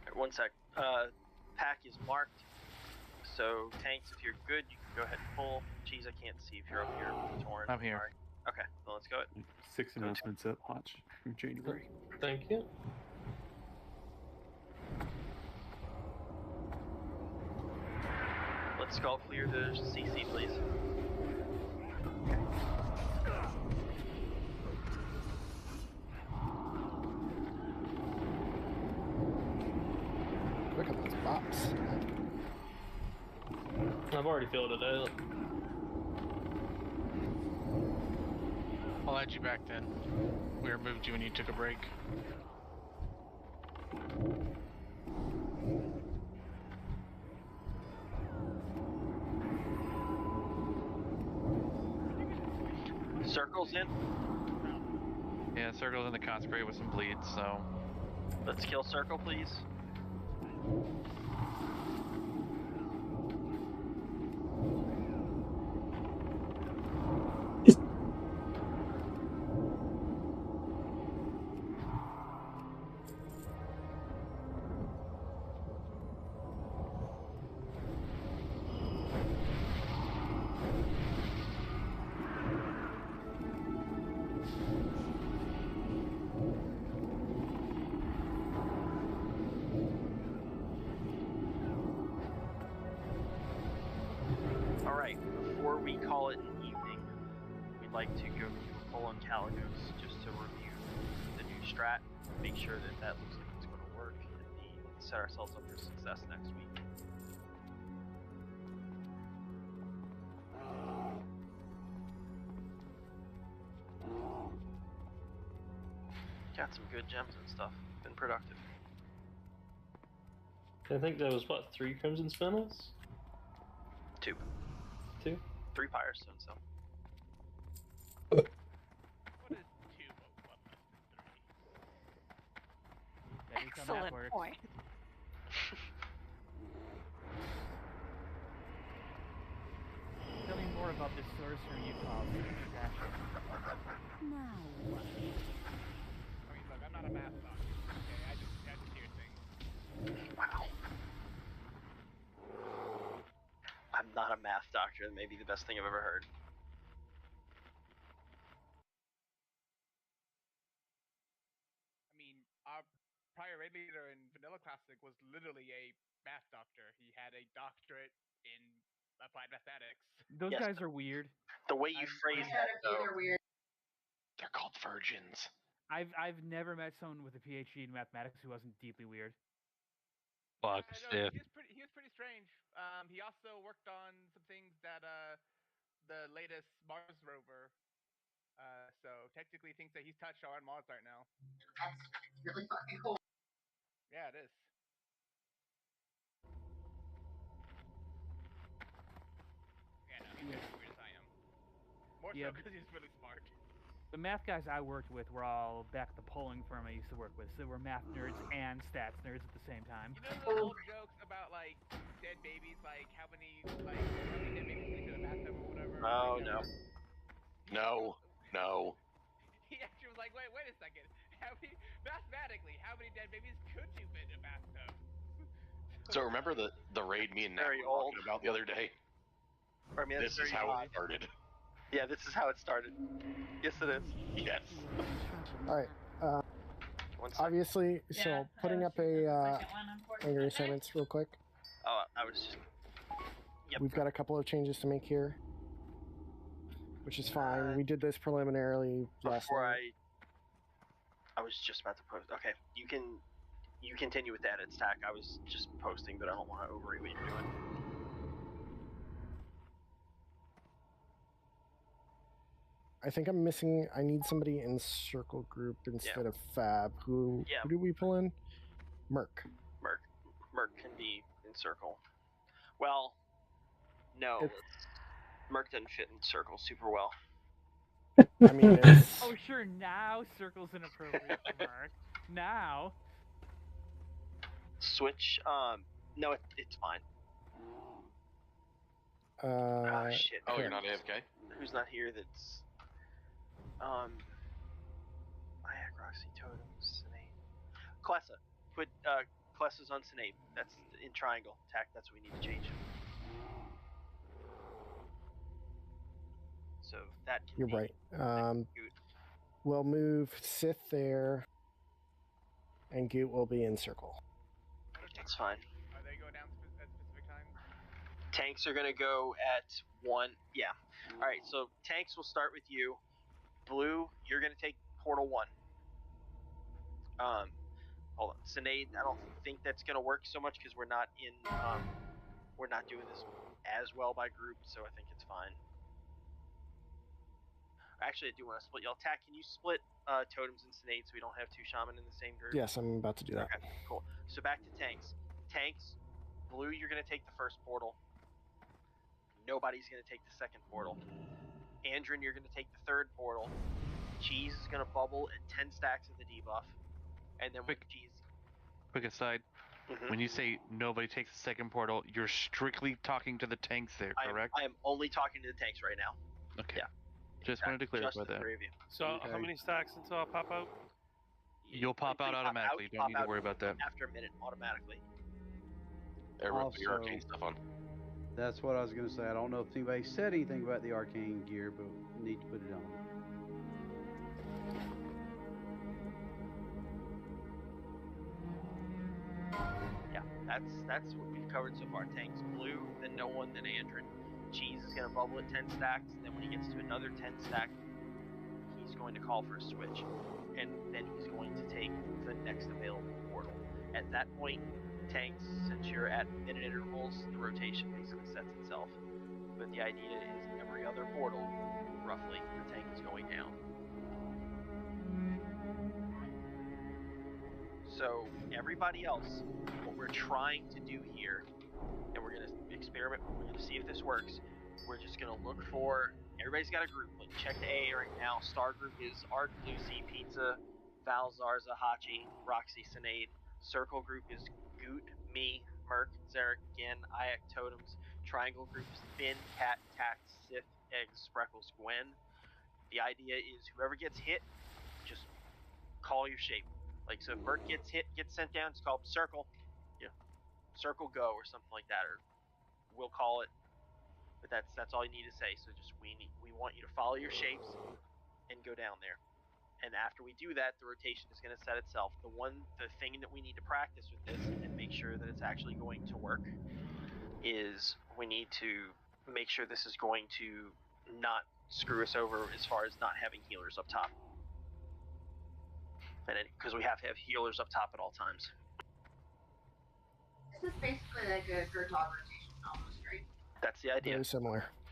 Okay, one sec. Pack is marked. So tanks, if you're good, you can go ahead and pull. Cheese, I can't see if you're up here. Torn. I'm here. Sorry. Okay, well, let's go. 6 announcements at launch from January. Thank you. Let's skull clear the CC, please. Look at those bops. I've already filled it out. I'll add you back then. We removed you when you took a break. Circles in. Yeah, Circle's in the consecrate with some bleeds, so. Let's kill Circle, please. Alright, before we call it an evening, we'd like to go do a pull on Caligos just to review the new strat, make sure that that looks like it's going to work, and set ourselves up for success next week. Got some good gems and stuff. Been productive. I think that was what, 3 Crimson Spindles? 2. 2? 3 Firestone, so. What is 2 of 1 less than 3? That is how math works. point. Tell me more about this sorcerer you call Sebastian. Now what? I mean, look, I'm not a math doctor, okay? I just hear things. Wow. I'm not a math doctor. That may be the best thing I've ever heard. I mean, our prior raid leader in Vanilla Classic was literally a math doctor. He had a doctorate in applied mathematics. Those Yes, guys are weird. The way you phrase that, though, They're called virgins. I've never met someone with a PhD in mathematics who wasn't deeply weird. Fuck, No, he was pretty strange. He also worked on some things that the latest Mars rover So technically thinks that he's touched on Mozart now. That's really fucking cool. Yeah, it is. Yeah, no, he's as weird as I am. More Yeah, so because he's really smart. The math guys I worked with were all back at the polling firm I used to work with, so they were math nerds and stats nerds at the same time. You know those old jokes about like dead babies, like how many dead babies sleep in a bathtub or whatever? Oh like, no. No. No. He actually was like, wait a second. Mathematically, how many dead babies could you fit in a bathtub? So remember the raid me and Nat Very were old. talking about the other day? Or, I mean, that's This is very how odd. it started. Yeah, this is how it started. Yes, it is. Yes. All right. Obviously, so putting up a angry assignments real quick. Oh, I was just. Yep. We've got a couple of changes to make here, which is fine. We did this preliminarily last Before night. I was just about to post. Okay, you continue with that. It's tack. I was just posting, but I don't want to overread what you're doing. I think I'm missing. I need somebody in circle group instead of Fab. Who do we pull in? Merc. Merc can be in circle. Well, no. Merc doesn't fit in circle super well. I mean, it's... Oh, sure, now circle's inappropriate for Mark. Now. Switch, no, it's fine. Oh, shit. Oh, you're not AFK? Who's not here that's, Iac, Roxy, Totems, Sinead. Klessa. Put, Klessa's on Sinead. That's in triangle. Tack, that's what we need to change. So that can You're be right. We'll move Sith there, and Goot will be in circle. That's fine. Are they going down at specific times? Tanks are gonna go at 1. Yeah. All right. So tanks will start with you. Blue, you're gonna take portal 1. Hold on. Sinead, I don't think that's gonna work so much because we're not in. We're not doing this as well by group, so I think it's fine. Actually, I do want to split y'all. Tack, can you split Totems and Sinead so we don't have 2 shaman in the same group? Yes, I'm about to do that. Okay, cool. So back to tanks. Tanks, Blue, you're going to take the first portal. Nobody's going to take the second portal. Andrin, you're going to take the third portal. Cheese is going to bubble at 10 stacks of the debuff. And then with Cheese... Quick aside. When you say nobody takes the second portal, you're strictly talking to the tanks there, correct? I am only talking to the tanks right now. Okay. Yeah. Just wanted to clarify Just the that. 3 of you. So how many stacks until I pop out? You'll pop out automatically. Don't need to worry about that. After a minute, automatically. Everyone put your arcane stuff on. That's what I was going to say. I don't know if anybody said anything about the arcane gear, but we need to put it on. Yeah, that's what we've covered so far. Tanks Blue, then no one, then Andrin. Cheese is going to bubble at 10 stacks, and then when he gets to another 10 stack, he's going to call for a switch. And then he's going to take the next available portal. At that point, tanks, since you're at minute intervals, the rotation basically sets itself. But the idea is every other portal, roughly, the tank is going down. So everybody else, what we're trying to do here, and we're going to experiment, we're going to see if this works, we're just going to look for, everybody's got a group, like check the AA right now. Star group is Art, Lucy, Pizza, Val, Zarza, Hachi, Roxy, Sinead. Circle group is Goot, me, Merc, Zarek, again, Iac, Totems. Triangle group is Finn, Cat, Tax, Sith, Eggs, Spreckles, Gwen. The idea is whoever gets hit, just call your shape. Like, so if Merc gets hit, gets sent down, it's called Circle. Yeah, Circle Go or something like that, or we'll call it. But that's all you need to say. So just we want you to follow your shapes and go down there. And after we do that, the rotation is going to set itself. The thing that we need to practice with this and make sure that it's actually going to work is we need to make sure this is going to not screw us over as far as not having healers up top. And because we have to have healers up top at all times. This is basically like a gridlock rotation almost, right? That's the idea. Very similar.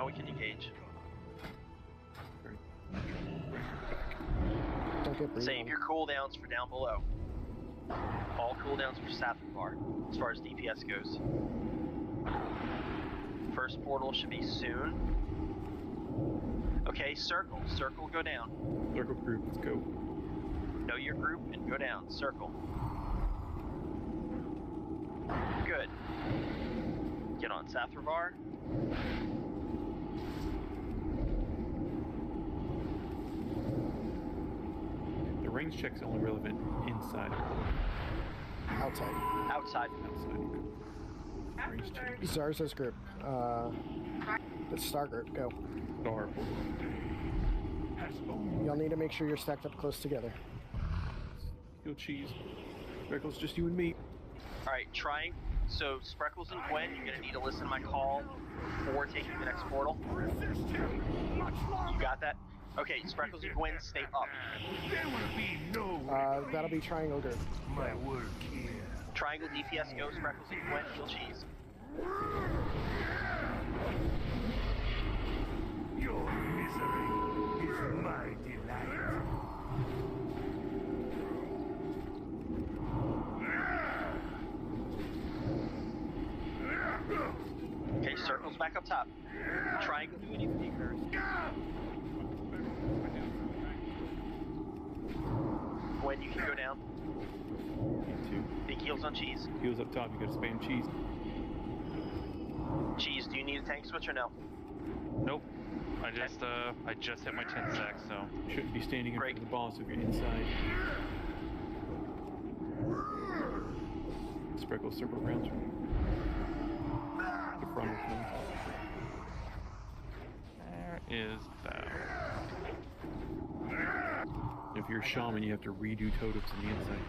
Now we can engage. Don't get breathed Save on. your cooldowns for down below. All cooldowns for Sathar, as far as DPS goes. First portal should be soon. Okay, circle. Circle, go down. Circle group, let's go. Know your group and go down. Circle. Good. Get on Sathar. The range check's only relevant inside. Outside. Outside. Range check. Zarza's group. The star group, go. Star. Y'all need to make sure you're stacked up close together. Yo, cheese. Freckles, just you and me. Alright, trying. So, Spreckles and Gwen, you're gonna need to listen to my call before taking the next portal. You got that? Okay, Spreckles and Gwen, stay up. That'll be triangle group. My work here. Triangle DPS go, Spreckles and Gwen, heal cheese. Your misery is my delight. Okay, circles back up top. Triangle. Do any decurs. Gwen, you can go down. Big heals on cheese. Heels up top, you gotta spam cheese. Cheese, do you need a tank switch or no? Nope. I just hit my 10 stacks, so You shouldn't be standing in front of the boss if you're inside. Spreckle, circle around. The front of them. there is that. If you're a shaman, you have to redo totems on the inside.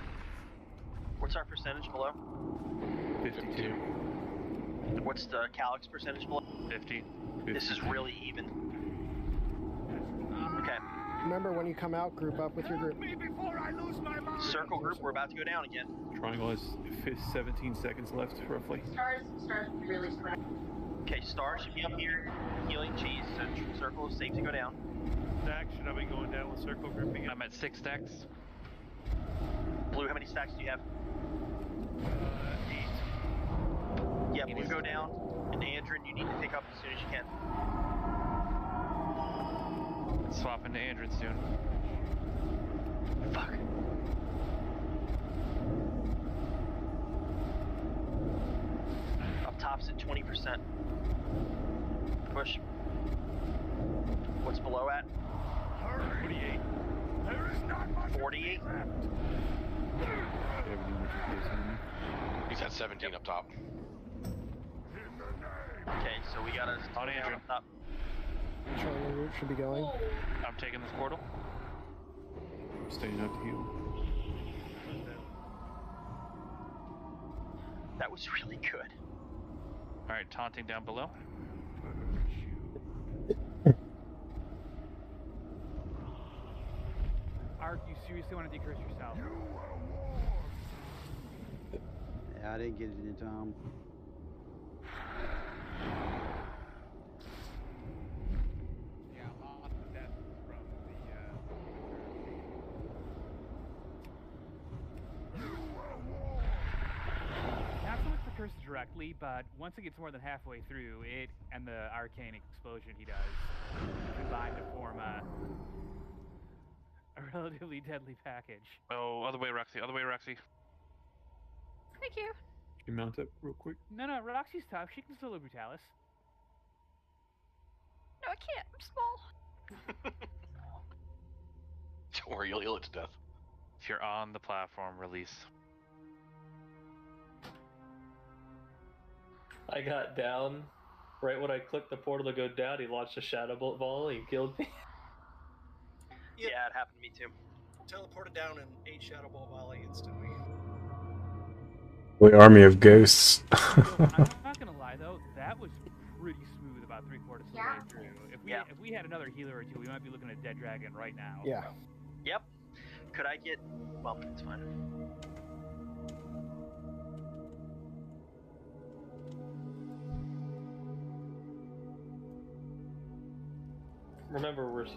What's our percentage below? 52. What's the Calyx percentage below? 50. This is really even. Okay. Remember, when you come out, group up with your group. Circle group, we're about to go down again. Triangle has 17 seconds left, roughly. Stars really split. Okay, Star should be up here, healing cheese, so circle is safe to go down. Stack, should I be going down with circle group again? I'm at 6 stacks. Blue, how many stacks do you have? 8. Yeah, Blue, go down. And Andrin, you need to pick up as soon as you can. Swap into Andrin soon. Fuck. Up top's at 20%. Push. What's below at? 48. 48. He's at 17 up top. Okay, so we gotta On down Andrin. up top. Triangle group should be going. I'm taking this portal. Staying up to heal. That was really good. Alright, taunting down below. Ark, you seriously want to decurse yourself? Yeah, I didn't get it in time. Yeah, lots of deaths from Not so much the curse directly, but once it gets more than halfway through, it and the arcane explosion he does combine to form a relatively deadly package. Oh, other way, Roxy. Other way, Roxy. Thank you. You mount up real quick. No, Roxy's tough. She can solo Brutalis. No, I can't. I'm small. Don't worry, you'll heal it to death. If you're on the platform, release. I got down. Right when I clicked the portal to go down, he launched a shadow bolt volley and killed me. Yeah, it happened to me too. Teleported down in 8 Shadow Ball Volley instantly. The army of ghosts. I'm not gonna lie though, that was pretty smooth about 3/4 of the way through. If we had another healer or two, we might be looking at Dead Dragon right now. Yeah. Yep. Could I get... Well, it's fine. remember we're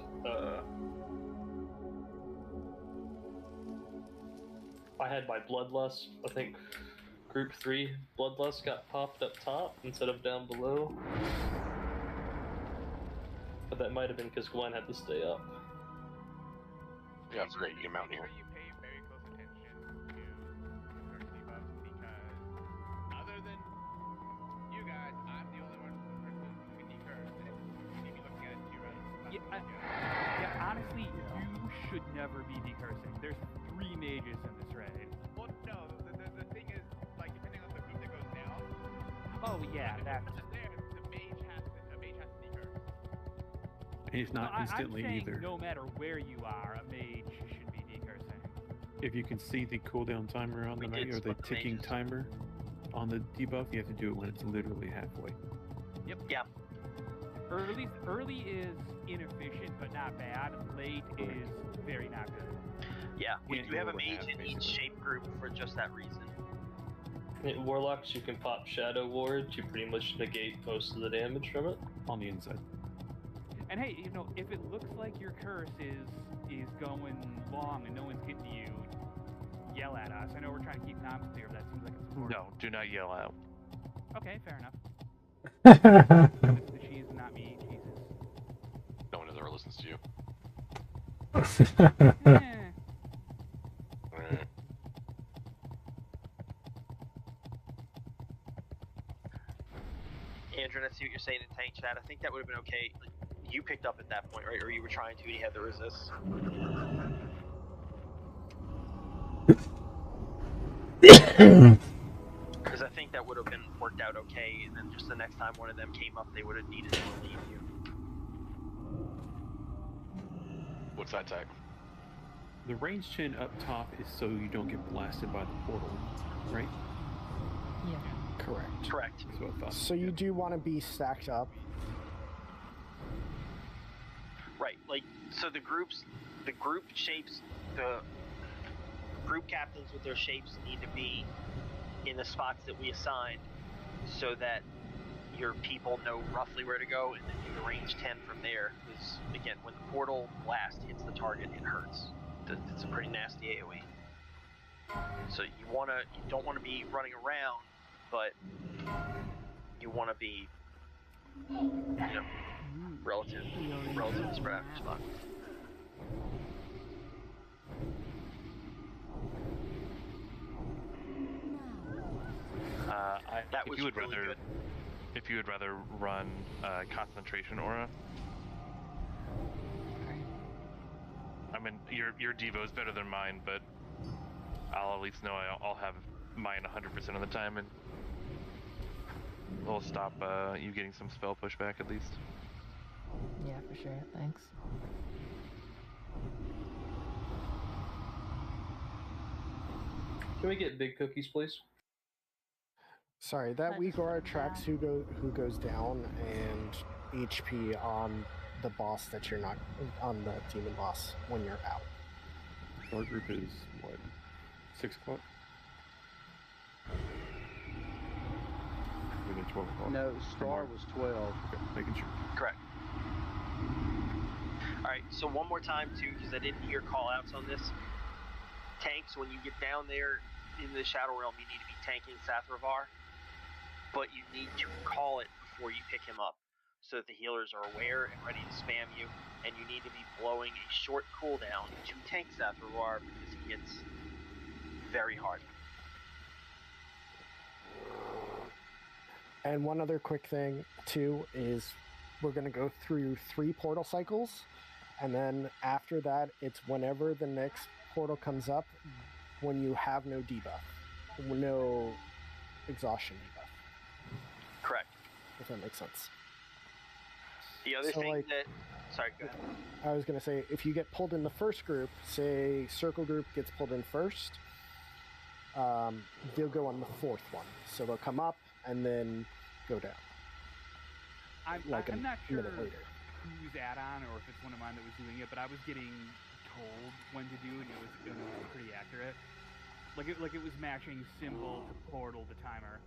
I had my bloodlust. I think group 3 bloodlust got popped up top instead of down below. But that might have been because Gwen had to stay up. Yeah, it's great. You get mountain here. You pay very close attention to curse debuffs because other than you guys, I'm the only one person who can decurse. And you need to be looking at it too, right? Yeah, honestly, you should never be decursing. There's 3 mages in this raid. Well, no, the thing is, like, depending on the group that goes down. Oh yeah, if that's. it's not there, the mage has to decurse. And it's not instantly I'm saying either. no matter where you are, a mage should be decursing. If you can see the cooldown timer on the mage or the ticking timer on the debuff, you have to do it when it's literally halfway. Yep. Yeah. Early is inefficient but not bad. Late is very not good. Yeah, we Can't do have go a over mage half, in each shape group for just that reason. In Warlocks, you can pop Shadow Ward to pretty much negate most of the damage from it. On the inside. And hey, you know, if it looks like your curse is going long and no one's getting to you, yell at us. I know we're trying to keep comms clear, but that seems like it's important. No, do not yell out. Okay, fair enough. It's the cheese, not me. Jesus. No one ever listens to you. Andrew, I see what you're saying in tank chat. I think that would have been okay. Like, you picked up at that point, right? Or you were trying to, and you had the resist. Because I think that would have been worked out okay, and then just the next time one of them came up, they would have needed to relieve you. What's that tag? The range chin up top is so you don't get blasted by the portal, right? Yeah. Correct. Correct. That's what I thought. So you do want to be stacked up. Right, like, so the group shapes, the group captains with their shapes need to be in the spots that we assign so that your people know roughly where to go and then do the range 10 from there. Because, again, when the portal blast hits the target, it hurts. It's a pretty nasty AoE. So you don't want to be running around, but you want to be, relatively spread out your spot. That was really good. If you would rather run concentration aura, I mean your Devo is better than mine, but I'll at least know I'll have mine 100% of the time, and it'll stop you getting some spell pushback at least. Yeah, for sure. Thanks. Can we get big cookies, please? Sorry, that weak aura tracks who goes down and HP on the boss that you're not on the demon boss when you're out. Our group is what, 6 o'clock? Maybe 12 o'clock. No, Star was 12. Okay, making sure. Correct. Alright, so one more time too, because I didn't hear call-outs on this. Tanks, when you get down there in the Shadow Realm, you need to be tanking Sathravar, but you need to call it before you pick him up, so that the healers are aware and ready to spam you, and you need to be blowing a short cooldown to tank Sathravar because he hits very hard. And one other quick thing too is we're going to go through 3 portal cycles, and then after that it's whenever the next portal comes up when you have no debuff, no exhaustion debuff. Correct. If that makes sense. The other thing that... Sorry, go ahead. I was going to say, if you get pulled in the first group, say Circle Group gets pulled in first, they'll go on the 4th one. So they'll come up and then go down. I'm not sure who's add-on or if it's one of mine that was doing it, but I was getting told when to do it, and it was pretty accurate. Like it was matching symbol to portal to timer.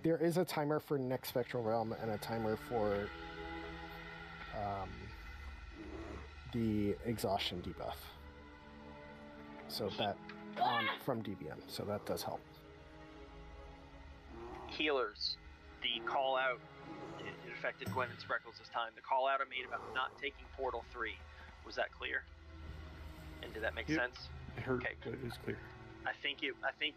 There is a timer for next Spectral Realm and a timer for the exhaustion debuff. So that from DBM, so that does help. Healers, the call out, it affected Gwen and Spreckles this time. The call out I made about not taking Portal 3, was that clear? And did that make sense? It hurt, okay. but it was clear. I think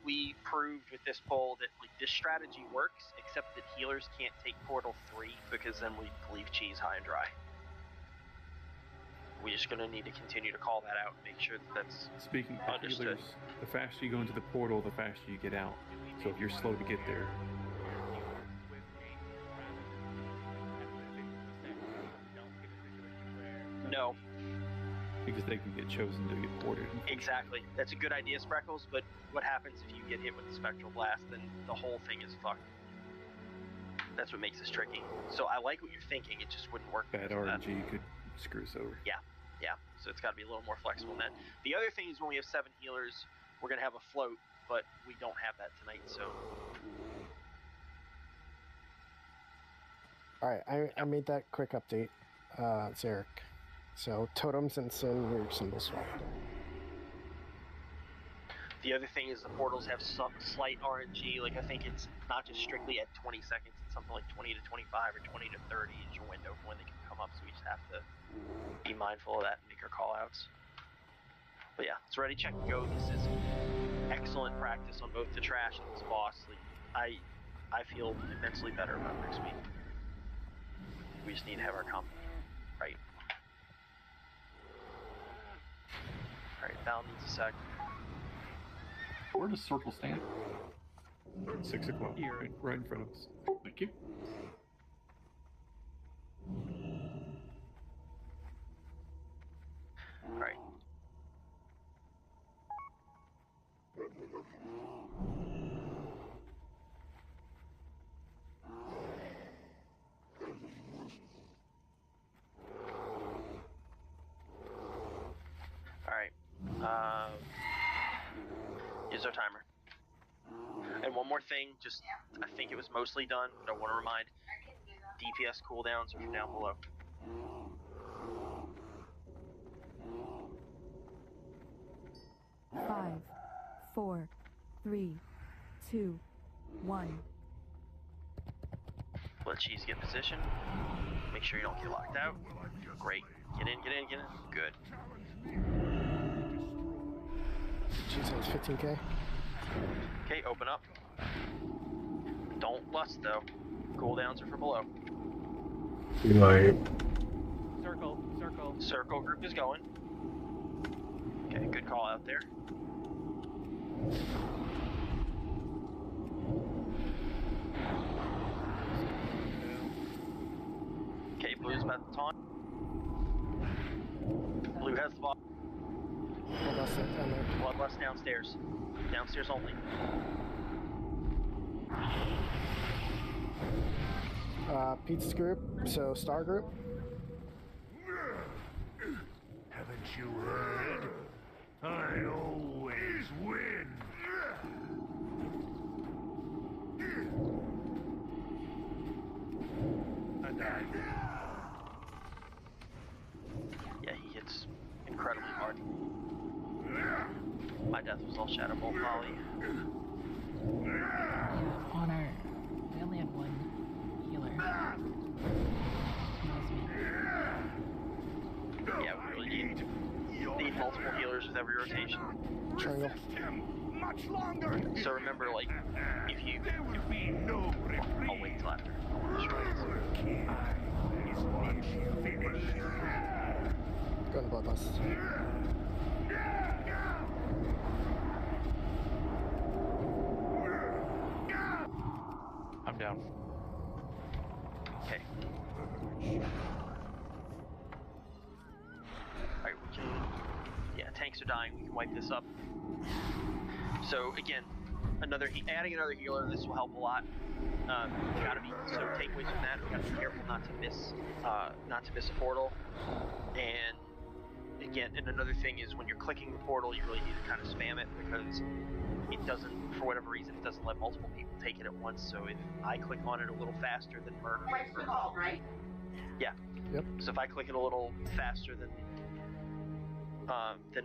we proved with this poll that like this strategy works, except that healers can't take Portal 3 because then we leave cheese high and dry. We're just gonna need to continue to call that out and make sure that that's Speaking of understood. healers, the faster you go into the portal, the faster you get out. So if you're slow to get there, No. because they can get chosen to get ported. Exactly. That's a good idea, Spreckles, but what happens if you get hit with the Spectral Blast? Then the whole thing is fucked. That's what makes this tricky. So I like what you're thinking, it just wouldn't work. Bad RNG could screw us over. Yeah. So it's got to be a little more flexible than that. The other thing is when we have 7 healers, we're going to have a float, but we don't have that tonight, so... Alright, I made that quick update, Zarek. So, totems and sin, your symbol swap. The other thing is the portals have some slight RNG, like I think it's not just strictly at 20 seconds, it's something like 20 to 25 or 20 to 30 is your window for when they can come up, so we just have to be mindful of that and make our call outs. But yeah, it's ready, check, and go. This is excellent practice on both the trash and this boss. Like, I feel immensely better about next week. We just need to have our comp right. Alright, Val needs a sec. Where does Circle stand? 6 o'clock, right in front of us. Thank you. Alright. Alright. Here's our timer. And one more thing, just, I think it was mostly done, but I want to remind, DPS cooldowns are from down below. 5, 4, 3, 2, 1. Let cheese get position. Make sure you don't get locked out. Great. Get in. Good. Cheese has 15k. Okay, open up. Don't lust though. Cooldowns are for below. You might. Circle. Circle group is going. Okay, good call out there. Okay, blue's about to taunt. Blue has the ball. Bloodlust downstairs. Downstairs only. Pizza group, so star group. Haven't you heard? I always win. I died. Yeah, he hits incredibly hard. My death was all Shadow Bolt volley. Honor. We only had one healer. That was me. Yeah, we really need multiple healers with every rotation. Triangle. Much longer. So remember, like, if you... There will be no reprieve. I'll wait till after. Is once finished. Go to Bloodlust. I'm down. Okay. Alright, we can... Yeah, tanks are dying. We can wipe this up. So, again, adding another healer, this will help a lot. Gotta be... So, takeaways from that, we gotta be careful not to miss a portal. And again, and another thing is when you're clicking the portal, you really need to kind of spam it because it doesn't, for whatever reason, it doesn't let multiple people take it at once. So if I click on it a little faster than Merc, right? yeah. Yep. So if I click it a little faster than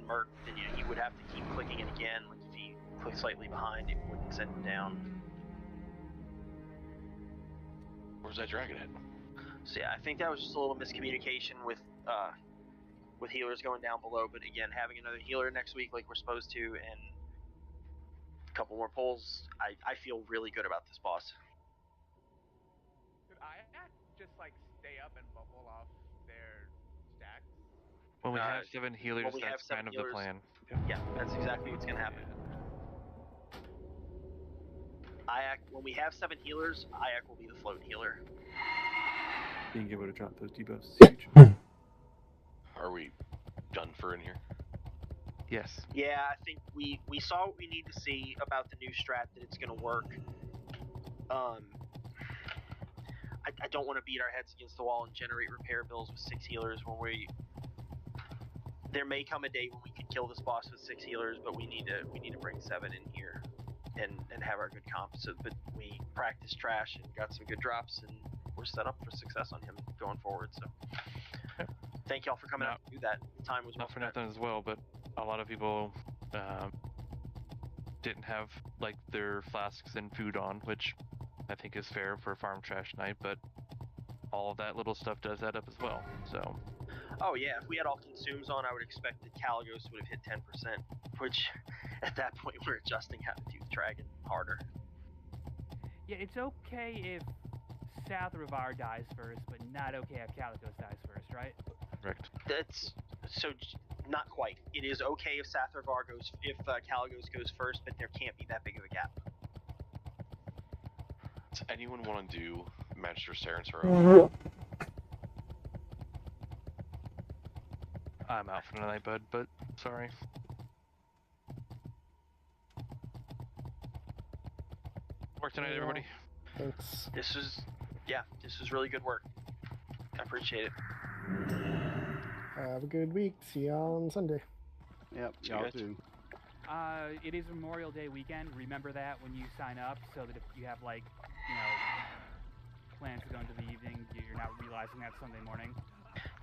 Merc, then he would have to keep clicking it again. Like if he clicked slightly behind, it wouldn't send him down. Where's that dragon at? So yeah, I think that was just a little miscommunication with healers going down below. But again, having another healer next week like we're supposed to, and a couple more pulls, I feel really good about this boss. Could I just like stay up and bubble off their stacks? When we have 7 healers, when we that's have 7 kind of healers, the plan. Yeah, that's exactly what's gonna happen. When we have 7 healers, Ayak will be the float healer. Being able to drop those debuffs is huge. Are we done for in here? Yes. Yeah, I think we saw what we need to see about the new strat, that it's going to work. I don't want to beat our heads against the wall and generate repair bills with 6 healers when there may come a day when we can kill this boss with 6 healers, but we need to bring 7 in here and have our good comp. So, but we practiced trash and got some good drops, and we're set up for success on him going forward. So, thank y'all for coming out to do that. The time was not for nothing as well, but a lot of people didn't have like their flasks and food on, which I think is fair for farm trash night. But all of that little stuff does add up as well. So. Oh yeah, if we had all consumes on, I would expect that Caligos would have hit 10%, which at that point we're adjusting how to do the dragon harder. Yeah, it's okay if Sathravar dies first, but not okay if Caligos dies first, right? Correct. That's so not quite. It is okay if Sathravar if Caligos goes first, but there can't be that big of a gap. Does anyone want to do Magister Saren's Row? I'm out for tonight, bud, but sorry. Work tonight, everybody. Thanks. This was really good work. I appreciate it. Have a good week. See y'all on Sunday. Yep, y'all too. It is Memorial Day weekend. Remember that when you sign up, so that if you have plans to go into the evening, you're not realizing that Sunday morning.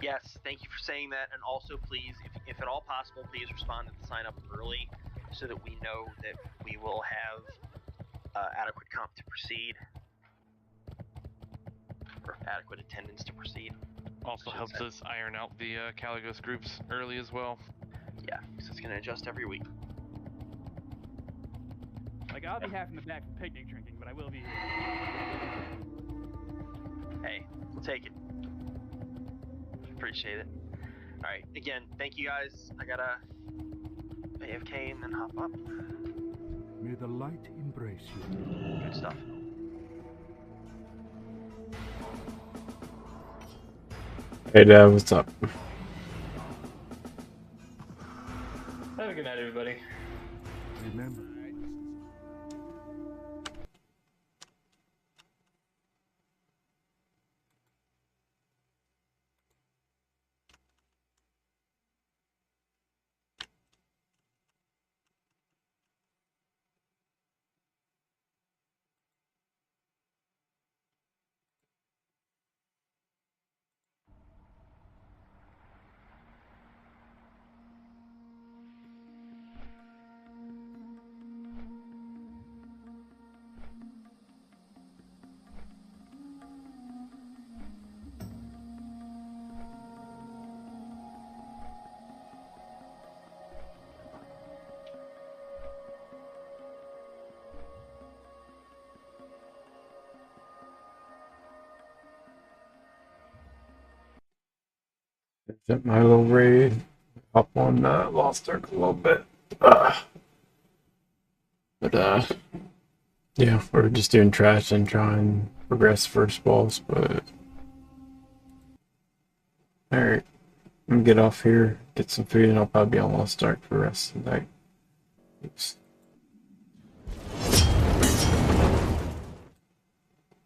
Yes, thank you for saying that, and also please, if at all possible, please respond to the sign up early, so that we know that we will have adequate comp to proceed, or adequate attendance to proceed. Also helps us iron out the Caligos groups early as well. Yeah, because it's going to adjust every week. Like, I'll be having the back for picnic drinking, but I will be here. Hey, we'll take it. Appreciate it. Alright, again, thank you guys. I gotta AFK and then hop up. May the light embrace you. Good stuff. Hey Dad, what's up? Have a good night, everybody. Remember. At my little raid, up on Lost Ark a little bit. But yeah, we're just doing trash and trying to progress first boss. But all right, I'm gonna get off here, get some food, and I'll probably be on Lost Ark for the rest of the night. Thanks.